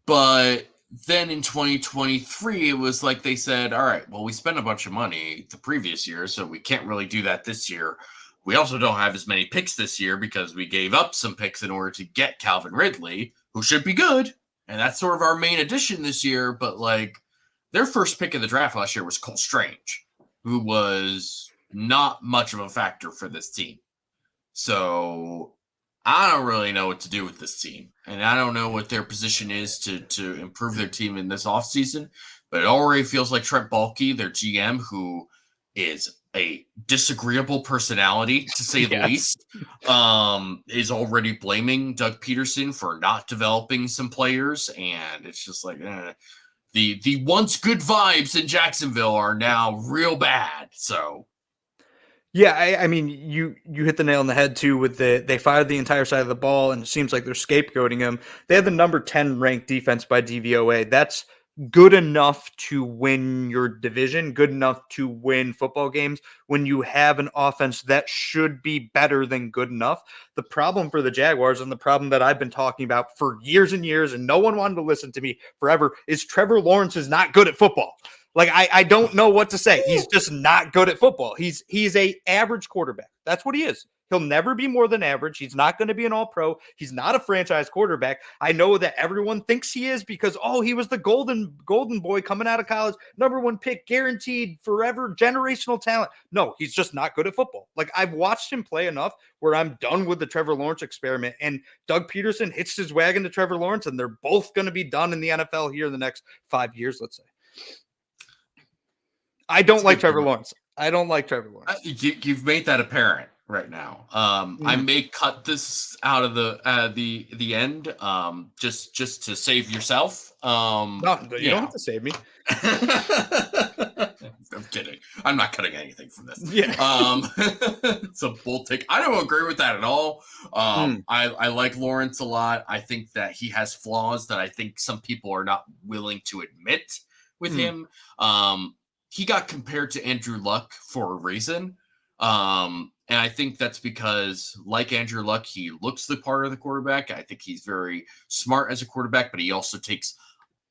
But then in 2023, it was like they said, all right, well, we spent a bunch of money the previous year, so we can't really do that this year. We also don't have as many picks this year because we gave up some picks in order to get Calvin Ridley, who should be good. And that's sort of our main addition this year. But like their first pick of the draft last year was Cole Strange, who was not much of a factor for this team. So I don't really know what to do with this team. And I don't know what their position is to improve their team in this offseason. But it already feels like Trent Baalke, their GM, who is a disagreeable personality, to say the least, is already blaming Doug Peterson for not developing some players. And it's just like, the once good vibes in Jacksonville are now real bad. So yeah, I mean, you hit the nail on the head too with they fired the entire side of the ball, and it seems like they're scapegoating him. They have the number 10 ranked defense by DVOA. That's good enough to win your division, good enough to win football games when you have an offense that should be better than good enough. The problem for the Jaguars, and the problem that I've been talking about for years and years, and no one wanted to listen to me forever, is Trevor Lawrence is not good at football. Like, I don't know what to say. He's just not good at football. He's a average quarterback. That's what he is. He'll never be more than average. He's not going to be an all-pro. He's not a franchise quarterback. I know that everyone thinks he is because, he was the golden boy coming out of college, number 1 pick, guaranteed forever, generational talent. No, he's just not good at football. Like, I've watched him play enough where I'm done with the Trevor Lawrence experiment. And Doug Peterson hitched his wagon to Trevor Lawrence, and they're both going to be done in the NFL here in the next 5 years, let's say. I don't like Trevor Lawrence. I don't like Trevor Lawrence. You've made that apparent right now. I may cut this out of the end, just to save yourself. No, you don't have to save me. I'm kidding. I'm not cutting anything from this. Yeah. It's a bold take. I don't agree with that at all. I like Lawrence a lot. I think that he has flaws that I think some people are not willing to admit with him. He got compared to Andrew Luck for a reason. And I think that's because, like Andrew Luck, he looks the part of the quarterback. I think he's very smart as a quarterback, but he also takes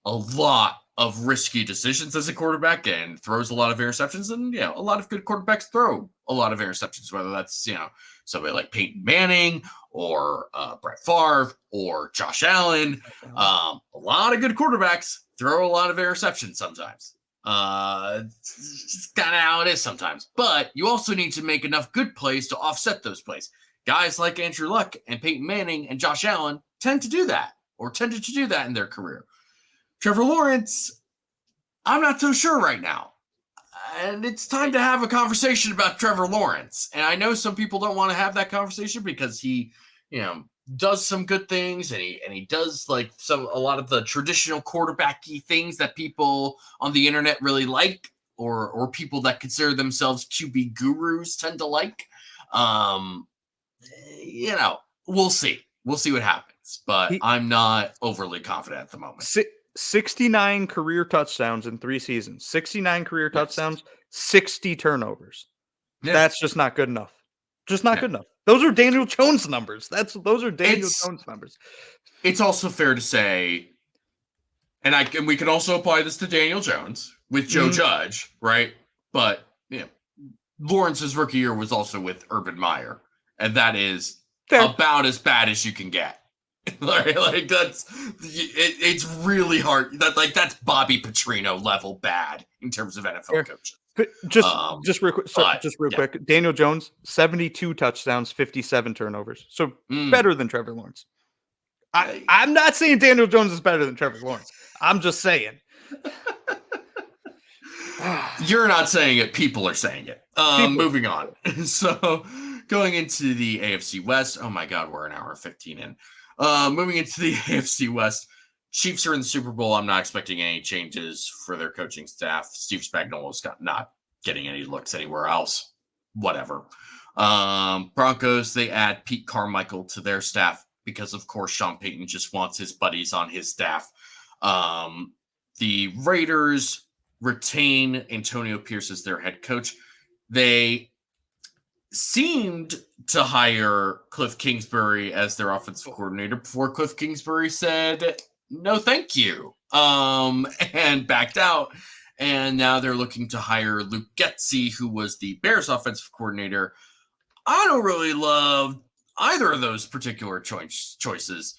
a lot of risky decisions as a quarterback and throws a lot of interceptions. And, a lot of good quarterbacks throw a lot of interceptions, whether that's, somebody like Peyton Manning or Brett Favre or Josh Allen. A lot of good quarterbacks throw a lot of interceptions sometimes. It's kind of how it is sometimes, but you also need to make enough good plays to offset those plays. Guys like Andrew Luck and Peyton Manning and Josh Allen tended to do that in their career. Trevor Lawrence, I'm not so sure right now. And it's time to have a conversation about Trevor Lawrence. And I know some people don't want to have that conversation because he, does some good things and he does like a lot of the traditional quarterbacky things that people on the internet really like, or people that consider themselves QB gurus tend to like. We'll see. We'll see what happens, but I'm not overly confident at the moment. 69 career touchdowns in 3 seasons. 69 career touchdowns, 60 turnovers. Yeah. That's just not good enough. Just not good enough. Those are Daniel Jones numbers. Those are Daniel Jones numbers. It's also fair to say, and we can also apply this to Daniel Jones with Joe Judge, right? But Lawrence's rookie year was also with Urban Meyer, and that is about as bad as you can get. like that's it's really hard. That's Bobby Petrino level bad in terms of NFL coaching. Just real quick. Quick. Daniel Jones, 72 touchdowns, 57 turnovers. So better than Trevor Lawrence. I'm not saying Daniel Jones is better than Trevor Lawrence. I'm just saying. You're not saying it. People are saying it. Moving on. So going into the AFC West. Oh my God, we're an hour 15 in. Moving into the AFC West, Chiefs are in the Super Bowl. I'm not expecting any changes for their coaching staff. Steve Spagnuolo's not getting any looks anywhere else. Whatever. Broncos, they add Pete Carmichael to their staff because, of course, Sean Payton just wants his buddies on his staff. The Raiders retain Antonio Pierce as their head coach. They seemed to hire Cliff Kingsbury as their offensive coordinator before Cliff Kingsbury said, no, thank you, and backed out. And now they're looking to hire Luke Getsy, who was the Bears offensive coordinator. I don't really love either of those particular choices.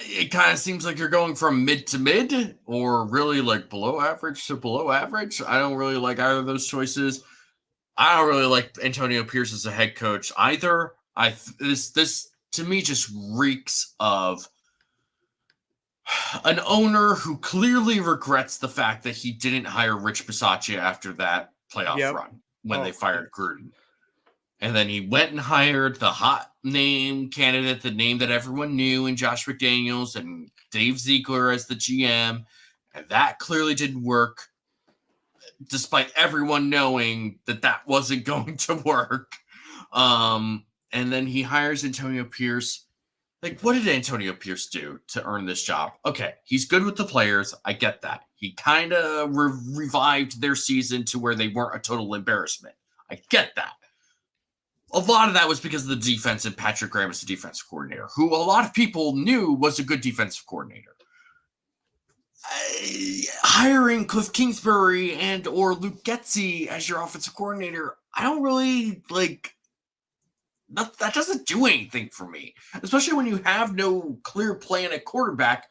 It kind of seems like you're going from mid to mid, or really like below average to below average. I don't really like either of those choices. I don't really like Antonio Pierce as a head coach either. This to me just reeks of an owner who clearly regrets the fact that he didn't hire Rich Bisaccia after that playoff run when they fired Gruden. And then he went and hired the hot name candidate, the name that everyone knew, in Josh McDaniels and Dave Ziegler as the GM. And that clearly didn't work, despite everyone knowing that wasn't going to work. And then he hires Antonio Pierce. Like, what did Antonio Pierce do to earn this job? Okay, he's good with the players. I get that. He kind of revived their season to where they weren't a total embarrassment. I get that. A lot of that was because of the defense and Patrick Graham as the defensive coordinator, who a lot of people knew was a good defensive coordinator. Hiring Cliff Kingsbury and or Luke Getsy as your offensive coordinator, I don't really like. That doesn't do anything for me, especially when you have no clear plan at quarterback.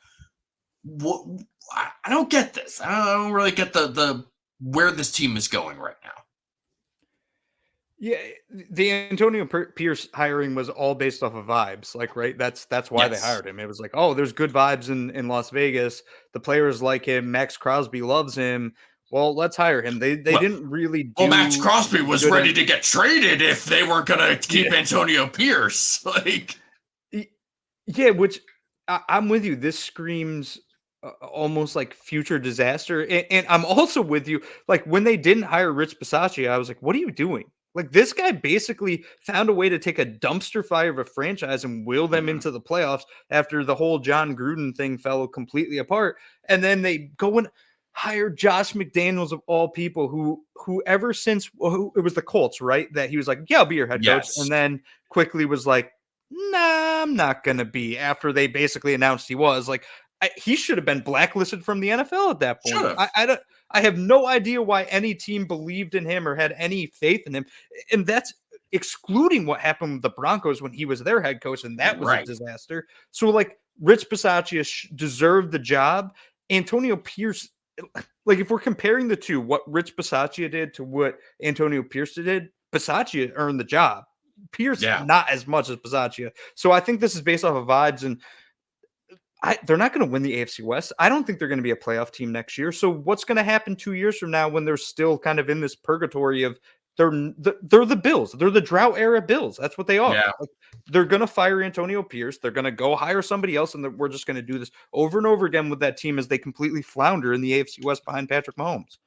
I don't get this. I don't really get the where this team is going right now. Yeah, the Antonio Pierce hiring was all based off of vibes, like, right? That's why they hired him. It was like, oh, there's good vibes in Las Vegas. The players like him. Max Crosby loves him. Well, let's hire him. They didn't really do. Well, Max Crosby was ready to get traded if they weren't going to keep Antonio Pierce. Like, yeah, which I'm with you. This screams almost like future disaster. And I'm also with you. Like, when they didn't hire Rich Bisaccia, I was like, what are you doing? Like, this guy basically found a way to take a dumpster fire of a franchise and wheel them into the playoffs after the whole John Gruden thing fell completely apart. And then they go and hire Josh McDaniels of all people, who ever since it was the Colts, right? That he was like, yeah, I'll be your head coach. And then quickly was like, nah, I'm not going to be, after they basically announced he was. Like, he should have been blacklisted from the NFL at that point. I have no idea why any team believed in him or had any faith in him. And that's excluding what happened with the Broncos when he was their head coach, and that was a disaster. So, like, Rich Bisaccia deserved the job. Antonio Pierce, like, if we're comparing the two, what Rich Bisaccia did to what Antonio Pierce did, Bisaccia earned the job. Pierce, not as much as Bisaccia. So I think this is based off of vibes, and they're not going to win the AFC West. I don't think they're going to be a playoff team next year. So what's going to happen 2 years from now when they're still kind of in this purgatory of they're the Bills. They're the drought era Bills. That's what they are. Yeah. Like, they're going to fire Antonio Pierce. They're going to go hire somebody else, and we're just going to do this over and over again with that team as they completely flounder in the AFC West behind Patrick Mahomes.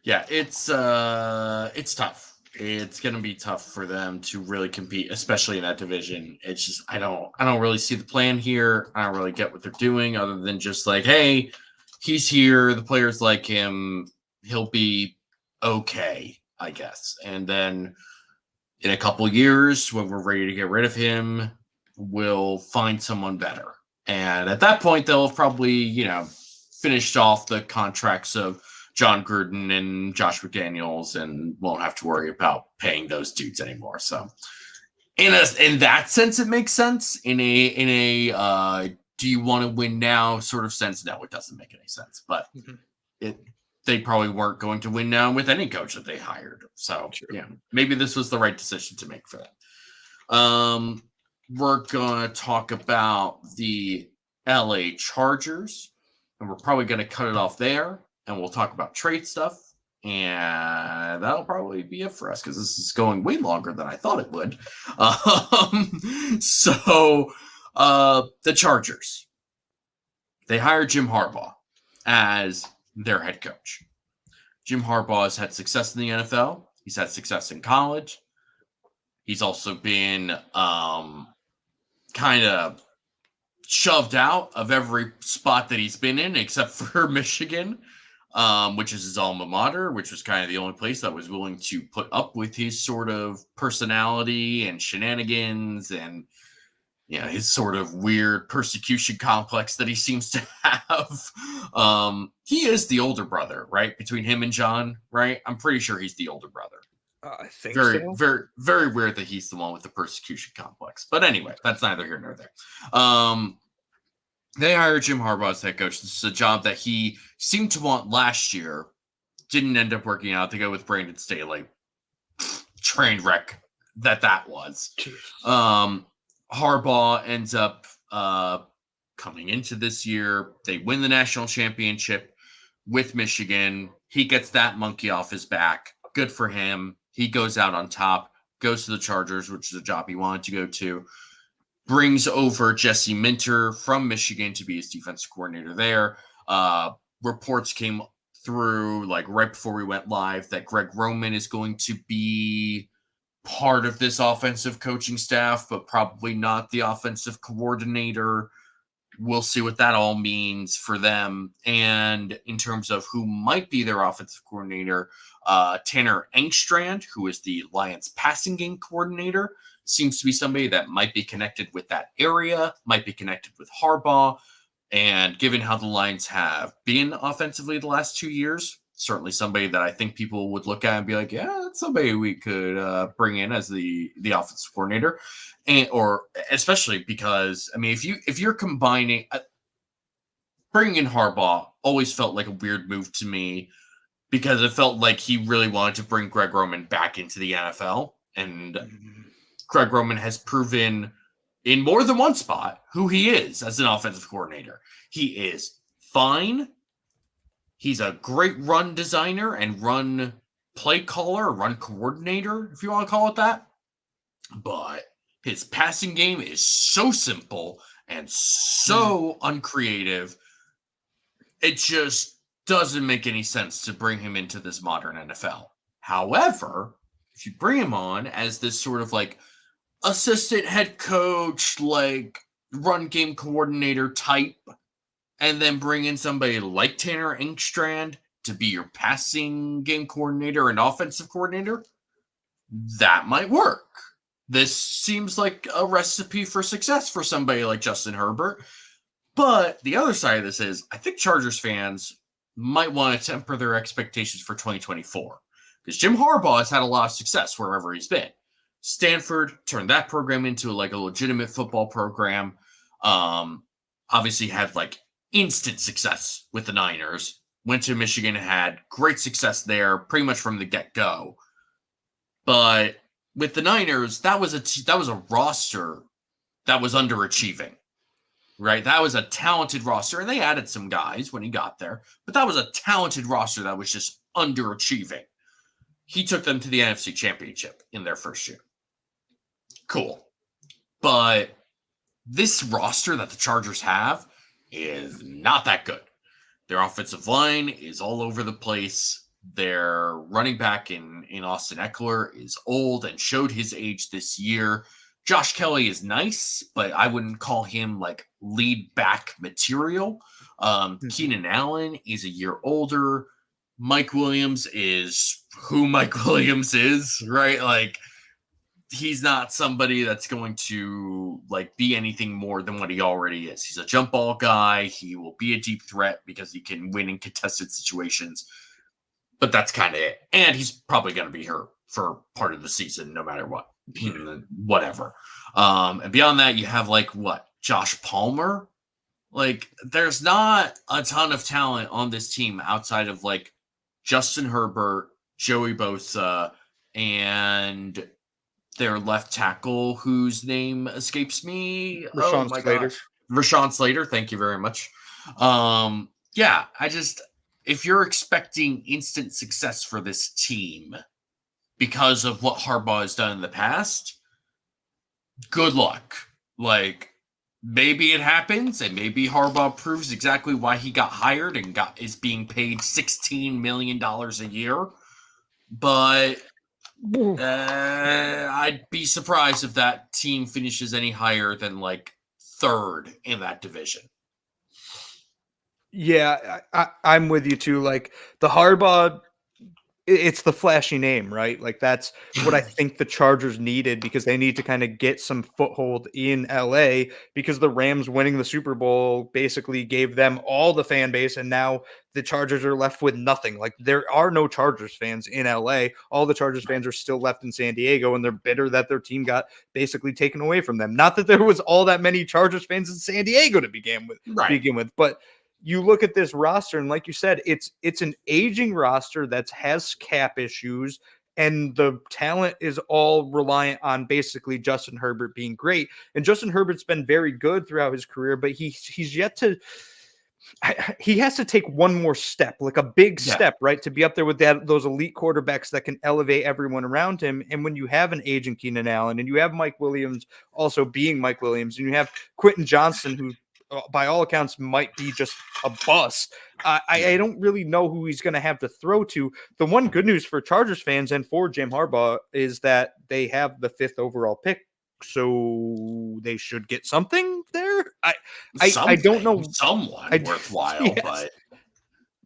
Yeah, it's tough. It's going to be tough for them to really compete, especially in that division. It's just I don't really see the plan here. I don't really get what they're doing other than just like, hey, he's here. The players like him. He'll be okay, I guess. And then in a couple years, when we're ready to get rid of him, we'll find someone better. And at that point, they'll have probably, finished off the contracts of John Gruden and Josh McDaniels and won't have to worry about paying those dudes anymore. So in that sense, it makes sense. In a do you want to win now sort of sense? No, it doesn't make any sense. But they probably weren't going to win now with any coach that they hired. So maybe this was the right decision to make for them. We're going to talk about the LA Chargers, and we're probably going to cut it off there. And we'll talk about trade stuff, and that'll probably be it for us because this is going way longer than I thought it would. The Chargers, they hired Jim Harbaugh as their head coach. Jim Harbaugh has had success in the NFL. He's had success in college. He's also been kind of shoved out of every spot that he's been in except for Michigan. Which is his alma mater, which was kind of the only place that was willing to put up with his sort of personality and shenanigans and, his sort of weird persecution complex that he seems to have. He is the older brother, right? Between him and John, right? I'm pretty sure he's the older brother. I think very, so. very, very weird that he's the one with the persecution complex. But anyway, that's neither here nor there. They hired Jim Harbaugh as head coach. This is a job that he seemed to want last year. Didn't end up working out. They go with Brandon Staley. Train wreck that was. Harbaugh ends up coming into this year. They win the national championship with Michigan. He gets that monkey off his back. Good for him. He goes out on top, goes to the Chargers, which is a job he wanted to go to. Brings over Jesse Minter from Michigan to be his defensive coordinator there. Reports came through like right before we went live that Greg Roman is going to be part of this offensive coaching staff, but probably not the offensive coordinator. We'll see what that all means for them. And in terms of who might be their offensive coordinator, Tanner Engstrand, who is the Lions passing game coordinator, seems to be somebody that might be connected with that area, might be connected with Harbaugh. And given how the Lions have been offensively the last 2 years, certainly somebody that I think people would look at and be like, yeah, that's somebody we could bring in as the offensive coordinator. Or especially because, I mean, if you're combining, bringing in Harbaugh always felt like a weird move to me because it felt like he really wanted to bring Greg Roman back into the NFL. And Greg Roman has proven in more than one spot who he is as an offensive coordinator. He is fine. He's a great run designer and run play caller, run coordinator, if you want to call it that. But his passing game is so simple and so uncreative. It just doesn't make any sense to bring him into this modern NFL. However, if you bring him on as this sort of like assistant head coach, like run game coordinator type, and then bring in somebody like Tanner Engstrand to be your passing game coordinator and offensive coordinator, that might work. This seems like a recipe for success for somebody like Justin Herbert. But the other side of this is, I think Chargers fans might want to temper their expectations for 2024. Because Jim Harbaugh has had a lot of success wherever he's been. Stanford turned that program into like a legitimate football program. Obviously had like instant success with the Niners. Went to Michigan, had great success there pretty much from the get-go. But with the Niners, that was a roster that was underachieving. right? That was a talented roster, and they added some guys when he got there, but that was a talented roster that was just underachieving. He took them to the NFC Championship in their first year. Cool. But this roster that the Chargers have is not that good. Their offensive line is all over the place. Their running back in Austin Eckler is old and showed his age this year. Josh Kelly is nice, but I wouldn't call him like lead back material. Keenan Allen is a year older. Mike Williams is who Mike Williams is, right? Like, he's not somebody that's going to like be anything more than what he already is. He's a jump ball guy. He will be a deep threat because he can win in contested situations. But that's kind of it. And he's probably going to be hurt for part of the season, no matter what. Whatever. And beyond that, you have like what? Josh Palmer? Like, there's not a ton of talent on this team outside of like Justin Herbert, Joey Bosa, and their left tackle, whose name escapes me. Rashawn Slater. Gosh. Rashawn Slater. Thank you very much. If you're expecting instant success for this team because of what Harbaugh has done in the past, good luck. Like, maybe it happens, and maybe Harbaugh proves exactly why he got hired and is being paid $16 million a year. But I'd be surprised if that team finishes any higher than like third in that division. Yeah, I'm with you too. Like the Harbaugh, it's the flashy name, right? Like that's what I think the Chargers needed because they need to kind of get some foothold in LA because the Rams winning the Super Bowl basically gave them all the fan base, and now the Chargers are left with nothing. Like there are no Chargers fans in LA. All the Chargers fans are still left in San Diego, and they're bitter that their team got basically taken away from them. Not that there was all that many Chargers fans in San Diego to begin with, but you look at this roster, and like you said, it's an aging roster that has cap issues, and the talent is all reliant on basically Justin Herbert being great. And Justin Herbert's been very good throughout his career, but he's yet to. He has to take one more step, like a big step, right, to be up there with those elite quarterbacks that can elevate everyone around him. And when you have an aging Keenan Allen, and you have Mike Williams also being Mike Williams, and you have Quentin Johnson, who by all accounts might be just a bust. I don't really know who he's going to have to throw to. The one good news for Chargers fans and for Jim Harbaugh is that they have the 5th overall pick, so they should get something there. I don't know, someone worthwhile, yes.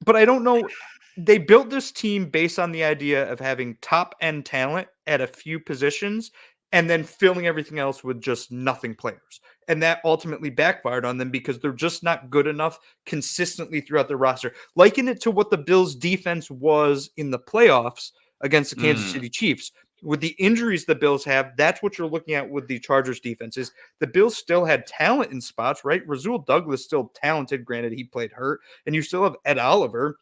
But I don't know. They built this team based on the idea of having top end talent at a few positions and then filling everything else with just nothing players. And that ultimately backfired on them because they're just not good enough consistently throughout the roster. Liken it to what the Bills' defense was in the playoffs against the Kansas City Chiefs. With the injuries the Bills have, that's what you're looking at with the Chargers defenses. The Bills still had talent in spots, right? Rasul Douglas still talented, granted he played hurt. And you still have Ed Oliver.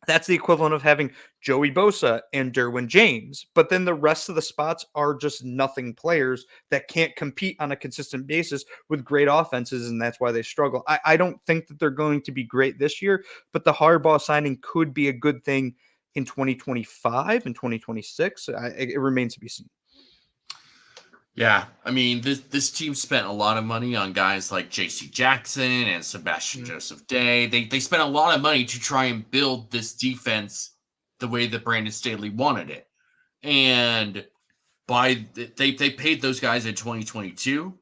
That's the equivalent of having Joey Bosa and Derwin James. But then the rest of the spots are just nothing players that can't compete on a consistent basis with great offenses, and that's why they struggle. I don't think that they're going to be great this year, but the Harbaugh signing could be a good thing in 2025 and 2026. It remains to be seen. Yeah, I mean, this team spent a lot of money on guys like J.C. Jackson and Sebastian Joseph Day. They spent a lot of money to try and build this defense the way that Brandon Staley wanted it. And they paid those guys in 2022.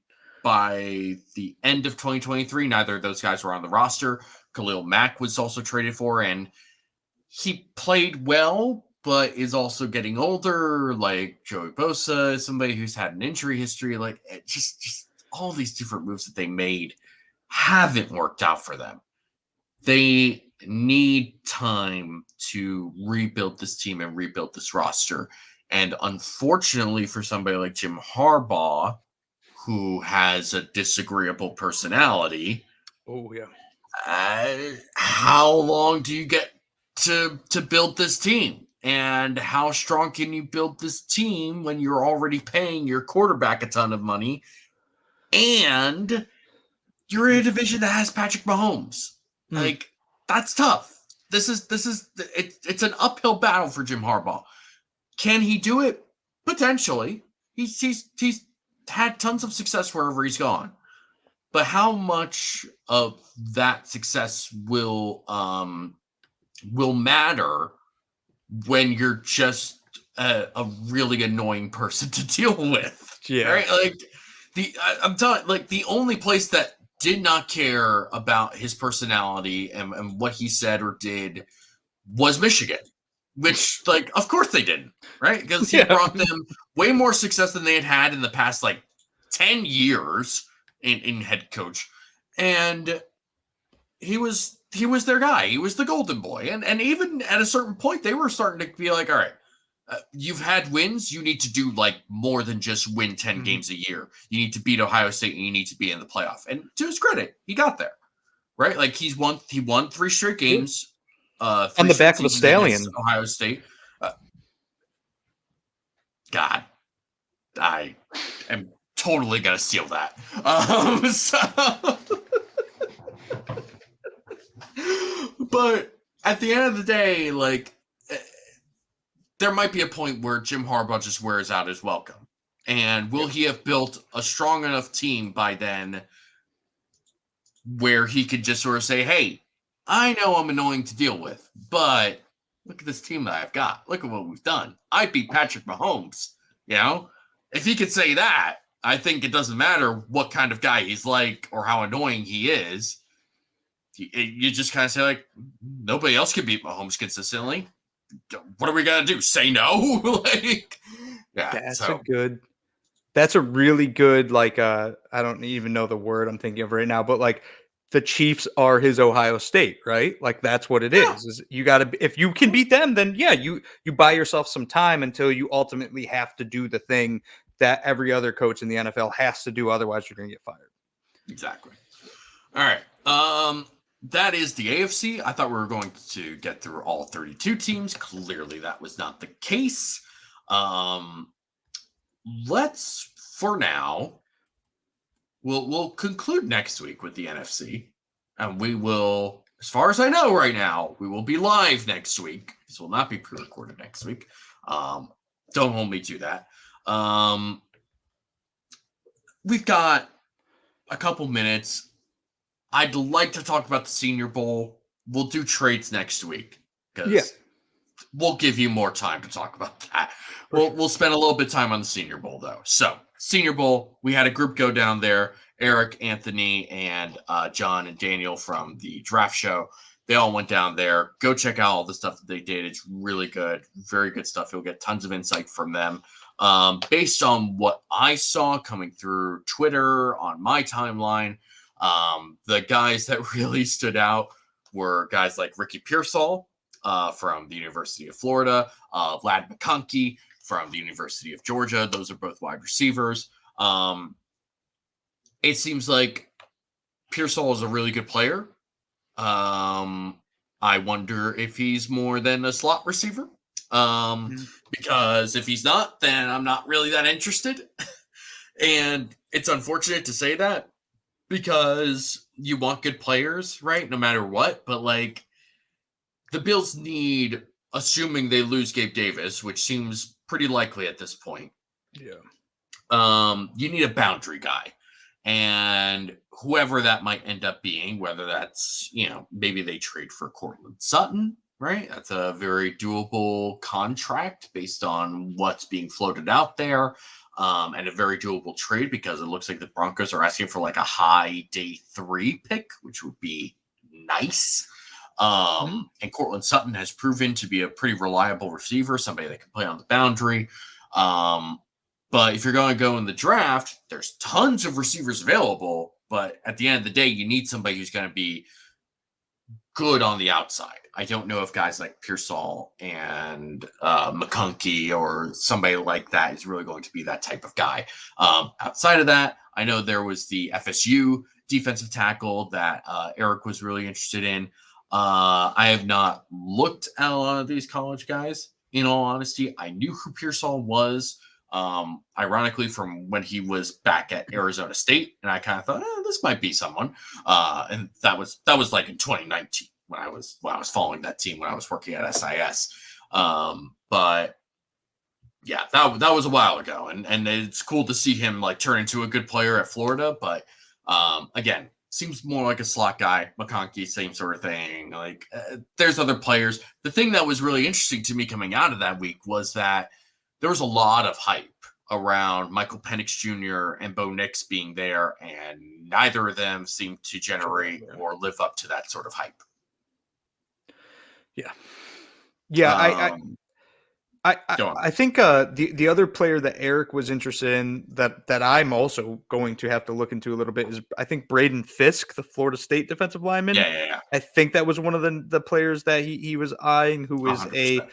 By the end of 2023, neither of those guys were on the roster. Khalil Mack was also traded for, and he played well, but is also getting older. Like Joey Bosa is somebody who's had an injury history. Like just all these different moves that they made haven't worked out for them. They need time to rebuild this team and rebuild this roster. And unfortunately for somebody like Jim Harbaugh, who has a disagreeable personality. Oh, yeah. How long do you get to build this team? And how strong can you build this team when you're already paying your quarterback a ton of money? And you're in a division that has Patrick Mahomes. Like, that's tough. It's an uphill battle for Jim Harbaugh. Can he do it? Potentially. He's had tons of success wherever he's gone. But how much of that success will matter when you're just a really annoying person to deal with? Yeah. Right? Like I'm telling, like, the only place that did not care about his personality and what he said or did was Michigan, which, like, of course they didn't, right? Because he brought them way more success than they had in the past, like, 10 years in head coach. And he was their guy. He was the golden boy. And even at a certain point, they were starting to be like, all right, you've had wins. You need to do, like, more than just win 10 games a year. You need to beat Ohio State, and you need to be in the playoff. And to his credit, he got there, right? Like, he won 3 straight games. On the back of a stallion. Ohio State. God, I am totally going to steal that. But at the end of the day, like, there might be a point where Jim Harbaugh just wears out his welcome. And will he have built a strong enough team by then where he could just sort of say, hey, I know I'm annoying to deal with, but look at this team that I've got. Look at what we've done. I beat Patrick Mahomes. You know, if he could say that, I think it doesn't matter what kind of guy he's like or how annoying he is. You just kind of say, like, nobody else can beat Mahomes consistently. What are we going to do? Say no? Like, yeah. That's a really good, like, I don't even know the word I'm thinking of right now, but, like, the Chiefs are his Ohio State, right? Like, that's what it is you got to, if you can beat them, then you buy yourself some time until you ultimately have to do the thing that every other coach in the NFL has to do. Otherwise, you're going to get fired. Exactly. All right. That is the AFC. I thought we were going to get through all 32 teams. Clearly, that was not the case. Let's, for now, we'll conclude next week with the NFC, and we will, as far as I know right now, we will be live next week. This will not be pre-recorded next week. Don't hold me to that. We've got a couple minutes. I'd like to talk about the Senior Bowl. We'll do trades next week because we'll give you more time to talk about that. We'll spend a little bit of time on the Senior Bowl, though. So, Senior Bowl, we had a group go down there. Eric, Anthony, and John and Daniel from the draft show. They all went down there. Go check out all the stuff that they did. It's really good. Very good stuff. You'll get tons of insight from them. Based on what I saw coming through Twitter on my timeline, the guys that really stood out were guys like Ricky Pearsall from the University of Florida, Vlad McConkey from the University of Georgia. Those are both wide receivers. It seems like Pearsall is a really good player. I wonder if he's more than a slot receiver. Because if he's not, then I'm not really that interested. And it's unfortunate to say that, because you want good players, right? No matter what. But, like, the Bills need, assuming they lose Gabe Davis, which seems pretty likely at this point. Yeah. You need a boundary guy. And whoever that might end up being, whether that's, maybe they trade for Cortland Sutton, right? That's a very doable contract based on what's being floated out there. And a very doable trade, because it looks like the Broncos are asking for, like, a high day 3 pick, which would be nice. And Cortland Sutton has proven to be a pretty reliable receiver, somebody that can play on the boundary. But if you're going to go in the draft, there's tons of receivers available. But at the end of the day, you need somebody who's going to be good on the outside. I don't know if guys like Pearsall and McConkey or somebody like that is really going to be that type of guy. Outside of that, I know there was the FSU defensive tackle that Eric was really interested in. I have not looked at a lot of these college guys, in all honesty. I knew who Pearsall was, Ironically, from when he was back at Arizona State, and I kind of thought, this might be someone. And that was like in 2019 when I was following that team when I was working at SIS. But yeah, that was a while ago, and it's cool to see him like turn into a good player at Florida. But again, seems more like a slot guy. McConkey, same sort of thing. Like there's other players. The thing that was really interesting to me coming out of that week was that there was a lot of hype around Michael Penix Jr. and Bo Nix being there, and neither of them seemed to generate or live up to that sort of hype. Yeah. I think the other player that Eric was interested in that I'm also going to have to look into a little bit is I think Braden Fisk, the Florida State defensive lineman. Yeah. I think that was one of the players that he was eyeing, who is 100%.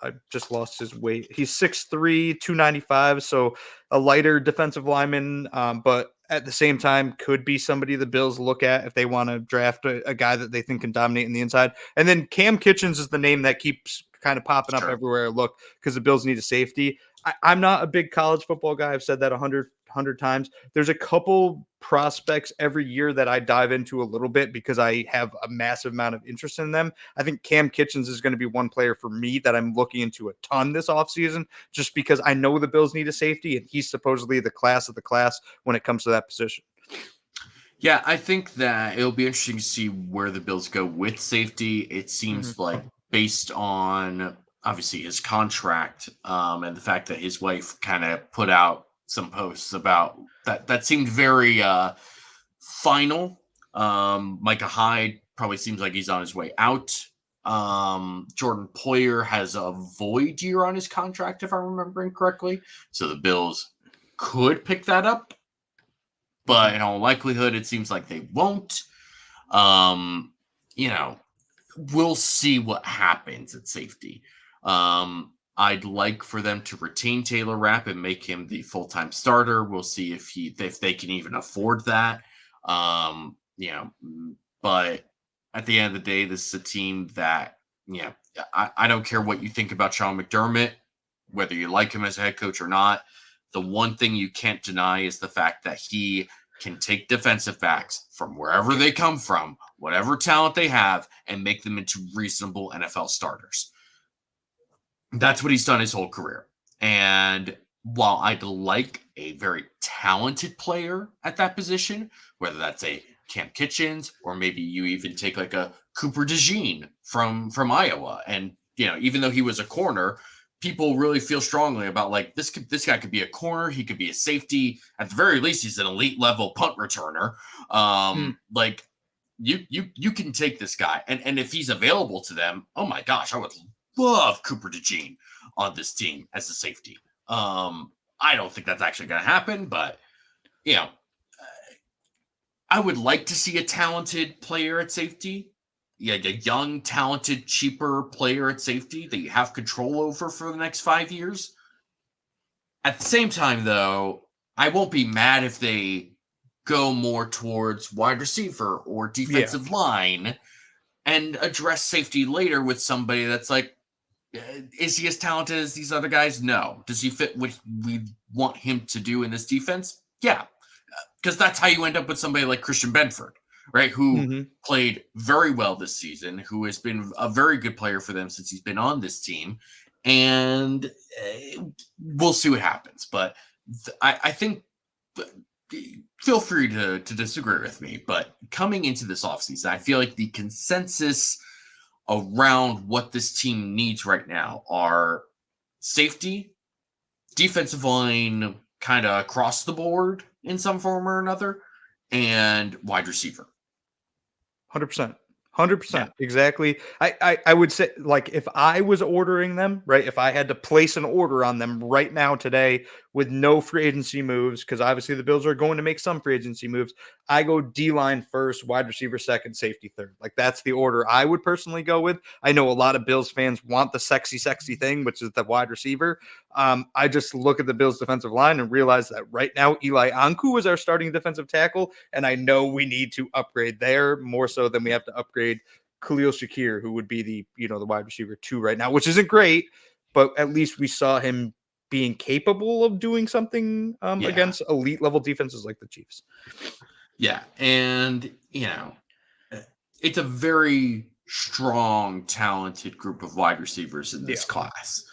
I just lost his weight. He's 6'3", 295, so a lighter defensive lineman, but at the same time could be somebody the Bills look at if they want to draft a guy that they think can dominate in the inside. And then Cam Kitchens is the name that keeps kind of popping up everywhere I look because the Bills need a safety. I'm not a big college football guy. I've said that 100 times. There's a couple prospects every year that I dive into a little bit because I have a massive amount of interest in them. I think Cam Kitchens is going to be one player for me that I'm looking into a ton this offseason just because I know the Bills need a safety and he's supposedly the class of the class when it comes to that position. Yeah, I think that it'll be interesting to see where the Bills go with safety. It seems like based on obviously his contract and the fact that his wife kind of put out some posts about that seemed very final. Micah Hyde probably seems like he's on his way out. Jordan Poyer has a void year on his contract, if I'm remembering correctly. So the Bills could pick that up. But in all likelihood, it seems like they won't. We'll see what happens at safety. I'd like for them to retain Taylor Rapp and make him the full-time starter. We'll see if they can even afford that. But at the end of the day, this is a team that, I don't care what you think about Sean McDermott, whether you like him as a head coach or not. The one thing you can't deny is the fact that he can take defensive backs from wherever they come from, whatever talent they have, and make them into reasonable NFL starters. That's what he's done his whole career. And while I'd like a very talented player at that position, whether that's a Cam Kitchens or maybe you even take like a Cooper DeJean from Iowa, and even though he was a corner, people really feel strongly about like this guy could be a corner, he could be a safety, at the very least he's an elite level punt returner. Like you can take this guy, and if he's available to them, oh my gosh, I would love Cooper DeJean on this team as a safety. I don't think that's actually going to happen, but I would like to see a talented player at safety. Yeah, a young, talented, cheaper player at safety that you have control over for the next 5 years. At the same time, though, I won't be mad if they go more towards wide receiver or defensive line and address safety later with somebody that's like, is he as talented as these other guys? No. Does he fit what we want him to do in this defense? Yeah. Because that's how you end up with somebody like Christian Benford, right? Who played very well this season, who has been a very good player for them since he's been on this team. And we'll see what happens. But I think, feel free to disagree with me, but coming into this offseason, I feel like the consensus around what this team needs right now are safety, defensive line kind of across the board in some form or another, and wide receiver. 100%. 100%. Exactly. I would say, like, if I was ordering them, right, if I had to place an order on them right now today with no free agency moves, because obviously the Bills are going to make some free agency moves, I go D-line first, wide receiver second, safety third. Like, that's the order I would personally go with. I know a lot of Bills fans want the sexy thing, which is the wide receiver. I just look at the Bills defensive line and realize that right now Eli Anku is our starting defensive tackle, and I know we need to upgrade there more so than we have to upgrade Khalil Shakir, who would be the wide receiver 2 right now, which isn't great, but at least we saw him being capable of doing something against elite level defenses like the Chiefs. Yeah, and it's a very strong, talented group of wide receivers in this class.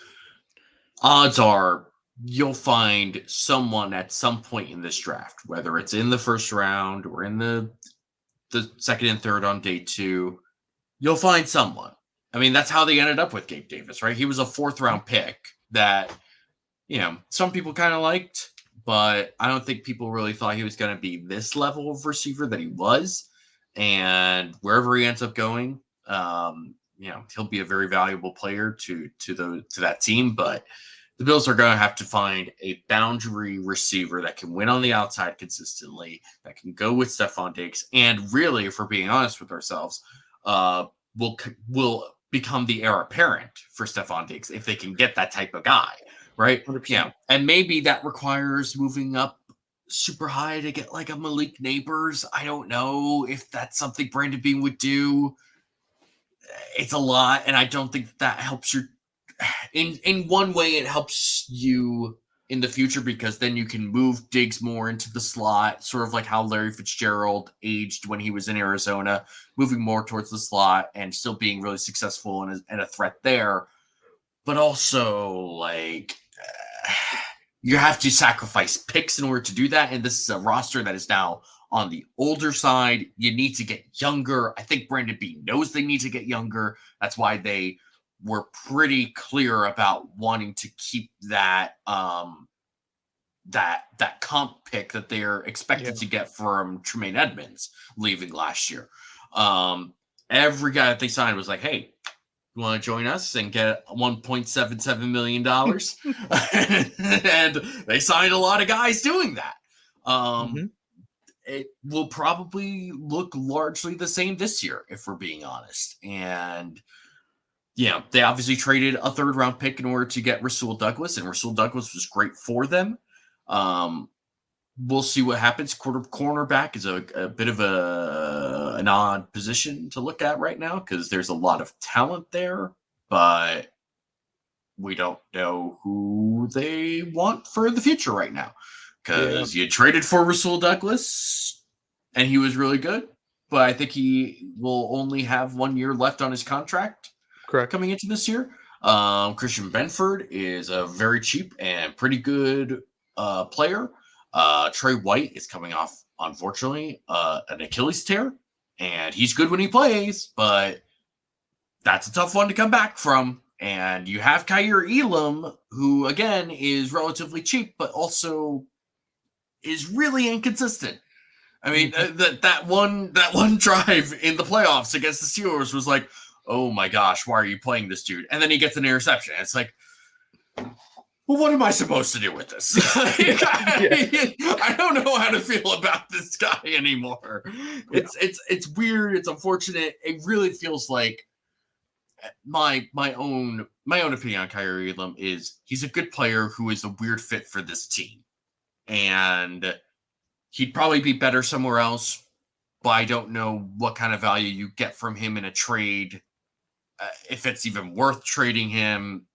Odds are you'll find someone at some point in this draft, whether it's in the first round or in the second and third on day 2, you'll find someone. I mean, that's how they ended up with Gabe Davis, right? He was a 4th round pick that, some people kind of liked, but I don't think people really thought he was going to be this level of receiver that he was. And wherever he ends up going, he'll be a very valuable player to that team. But the Bills are going to have to find a boundary receiver that can win on the outside consistently, that can go with Stephon Diggs, and really, if we're being honest with ourselves, will become the heir apparent for Stephon Diggs if they can get that type of guy, right? 100%. And maybe that requires moving up super high to get like a Malik Neighbors. I don't know if that's something Brandon Beane would do. It's a lot, and I don't think that helps your. In one way, it helps you in the future because then you can move Diggs more into the slot, sort of like how Larry Fitzgerald aged when he was in Arizona, moving more towards the slot and still being really successful and a threat there. But also, you have to sacrifice picks in order to do that, and this is a roster that is now on the older side. You need to get younger. I think Brandon Beane knows they need to get younger. That's why they were pretty clear about wanting to keep that that comp pick that they're expected to get from Tremaine Edmonds leaving last year. Every guy that they signed was like, hey, you want to join us and get $1.77 million? And they signed a lot of guys doing that. It will probably look largely the same this year, if we're being honest. And they obviously traded a 3rd round pick in order to get Rasul Douglas, and Rasul Douglas was great for them. We'll see what happens. Cornerback is a bit of an odd position to look at right now because there's a lot of talent there, but we don't know who they want for the future right now because you traded for Rasul Douglas, and he was really good, but I think he will only have 1 year left on his contract. Correct. Coming into this year. Christian Benford is a very cheap and pretty good player. Trey White is coming off, unfortunately, an Achilles tear, and he's good when he plays, but that's a tough one to come back from. And you have Kyer Elam, who, again, is relatively cheap, but also is really inconsistent. I mean, that one drive in the playoffs against the Steelers was like, oh my gosh, why are you playing this dude? And then he gets an interception. It's like, well, what am I supposed to do with this? I don't know how to feel about this guy anymore. It's weird. It's unfortunate. It really feels like my own opinion on Kyer Elam is he's a good player who is a weird fit for this team. And he'd probably be better somewhere else, but I don't know what kind of value you get from him in a trade. If it's even worth trading him,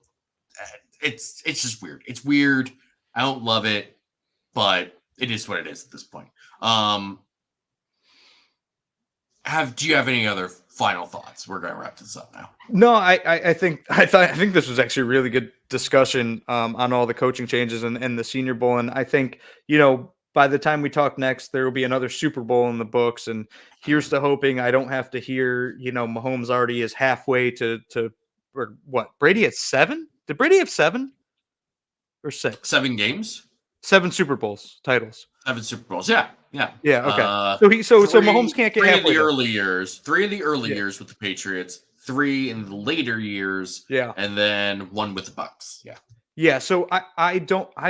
it's just weird. It's weird. I don't love it, but it is what it is at this point. Do you have any other final thoughts? We're going to wrap this up now. No, I think this was actually a really good discussion on all the coaching changes and the Senior Bowl, and I think by the time we talk next, there will be another Super Bowl in the books. And here's to hoping I don't have to hear, Mahomes already is halfway to or what? Brady at 7? Did Brady have 7 or 6? 7 games? 7 Super Bowls titles. 7 Super Bowls. Yeah. Okay. So Mahomes can't get halfway. 3 of the early years with the Patriots, 3 in the later years. Yeah. And then 1 with the Bucs. Yeah. Yeah, so I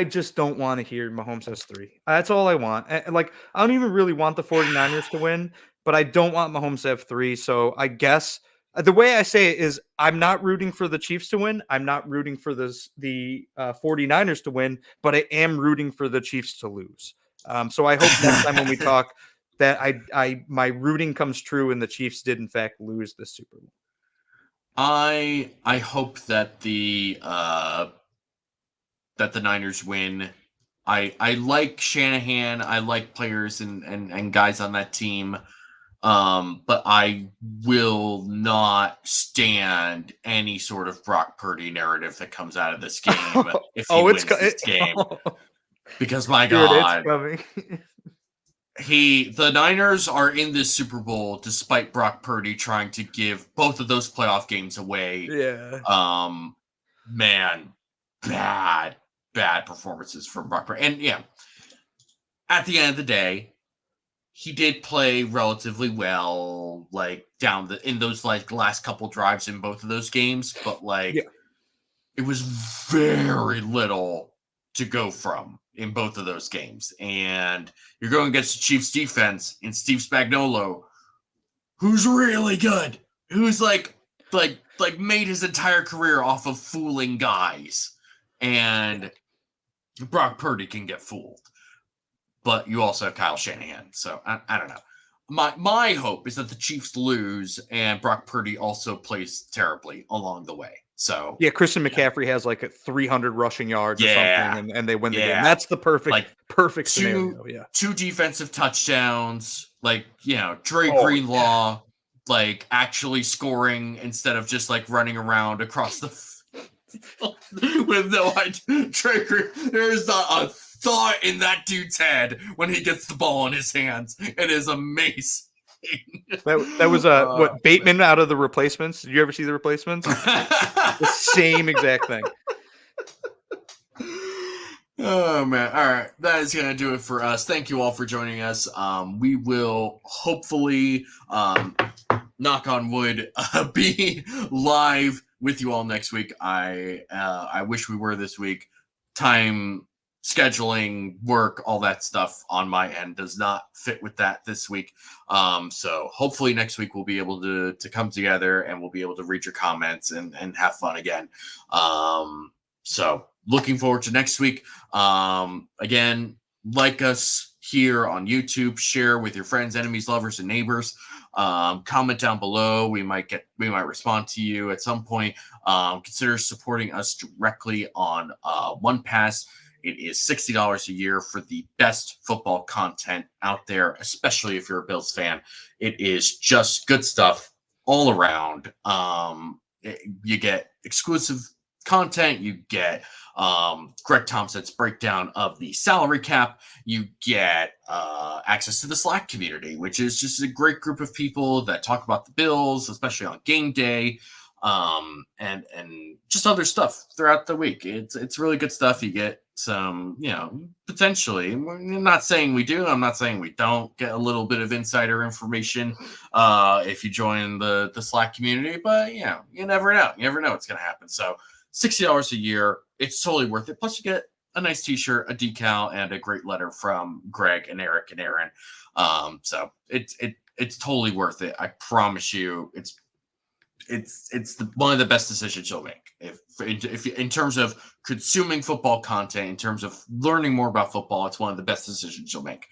just don't want to hear Mahomes has 3. That's all I want. I don't even really want the 49ers to win, but I don't want Mahomes to have 3. So I guess the way I say it is I'm not rooting for the Chiefs to win. I'm not rooting for the 49ers to win, but I am rooting for the Chiefs to lose. So I hope next time when we talk that my rooting comes true and the Chiefs did in fact lose the Super Bowl. I hope that the Niners win. I like Shanahan. I like players and guys on that team. But I will not stand any sort of Brock Purdy narrative that comes out of this game if he wins this game. Because my Dude, it's God, coming. the Niners are in this Super Bowl despite Brock Purdy trying to give both of those playoff games away. Yeah. Man, bad performances from Brock Purdy. And yeah, at the end of the day, he did play relatively well, like in those like last couple drives in both of those games, but like it was very little to go from in both of those games. And you're going against the Chiefs defense and Steve Spagnuolo, who's really good, who's like made his entire career off of fooling guys. And Brock Purdy can get fooled. But you also have Kyle Shanahan. So I don't know. My hope is that the Chiefs lose and Brock Purdy also plays terribly along the way. So yeah, Christian McCaffrey has like 300 rushing yards or something, and they win the game. That's the perfect scenario. Yeah, 2 defensive touchdowns, like Dre Greenlaw, like actually scoring instead of just like running around across the with no idea. Dre there's not a thought in that dude's head when he gets the ball in his hands. It is amazing. That was what Bateman out of The Replacements. Did you ever see The Replacements? The same exact thing. Oh man. All right. That is going to do it for us. Thank you all for joining us. We will hopefully, knock on wood, be live with you all next week. I wish we were this week. Time, scheduling, work, all that stuff on my end does not fit with that this week. So hopefully next week we'll be able to come together and we'll be able to read your comments and have fun again. So looking forward to next week. Again, like us here on YouTube, share with your friends, enemies, lovers, and neighbors. Comment down below. We might respond to you at some point. Consider supporting us directly on One Pass. It is $60 a year for the best football content out there, especially if you're a Bills fan. It is just good stuff all around. You get exclusive content. You get Greg Thompson's breakdown of the salary cap. You get access to the Slack community, which is just a great group of people that talk about the Bills, especially on game day, and just other stuff throughout the week. It's really good stuff. You get some, potentially, I'm not saying we do, I'm not saying we don't get a little bit of insider information if you join the Slack community, but you never know. You never know what's going to happen. So $60 a year, it's totally worth it. Plus you get a nice t-shirt, a decal, and a great letter from Greg and Eric and Aaron. So it's totally worth it. I promise you, it's one of the best decisions you'll make. If in terms of consuming football content, in terms of learning more about football, it's one of the best decisions you'll make.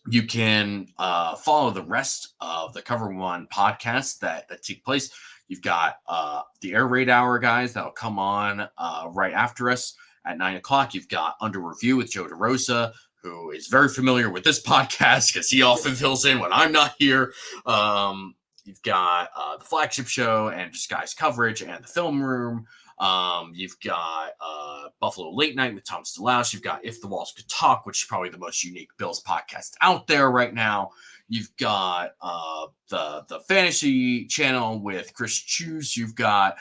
You can follow the rest of the Cover One podcasts that take place. You've got the Air Raid Hour guys that'll come on right after us at 9:00. You've got Under Review with Joe DeRosa, who is very familiar with this podcast because he often fills in when I'm not here. You've got the Flagship Show and Just Guys coverage and the Film Room. You've got Buffalo Late Night with Tom Stalaus. You've got If the Walls Could Talk, which is probably the most unique Bills podcast out there right now. You've got the Fantasy Channel with Chris Chews. You've got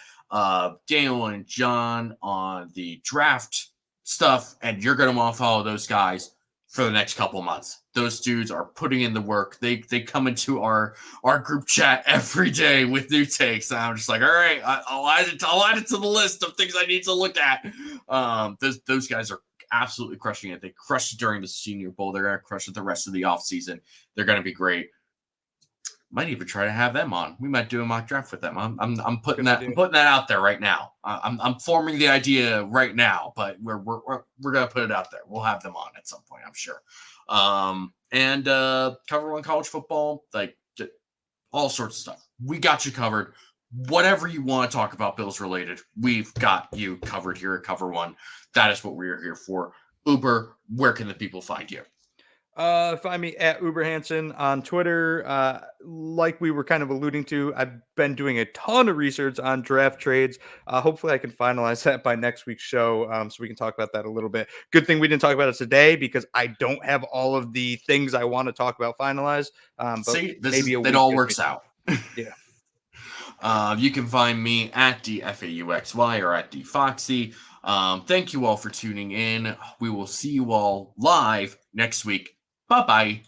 Daniel and John on the draft stuff, and you're going to want to follow those guys for the next couple months. Those dudes are putting in the work. They come into our group chat every day with new takes. And I'm just like, all right, I'll add it to the list of things I need to look at. Those guys are absolutely crushing it. They crushed it during the Senior Bowl. They're going to crush it the rest of the offseason. They're going to be great. Might even try to have them on. We might do a mock draft with them. I'm putting that out there right now. I'm forming the idea right now, but we're gonna put it out there. We'll have them on at some point, I'm sure. And Cover One college football, like all sorts of stuff. We got you covered. whatever you want to talk about Bills related, we've got you covered here at Cover One. That is what we are here for. Uber, where can the people find you? Find me at UberHansen on Twitter. Like we were kind of alluding to, I've been doing a ton of research on draft trades. Hopefully, I can finalize that by next week's show, so we can talk about that a little bit. Good thing we didn't talk about it today because I don't have all of the things I want to talk about finalized. But See, maybe a it week all gives me works time. out. Yeah. You can find me at DFAUXY or at DFoxy. Thank you all for tuning in. We will see you all live next week. Bye bye.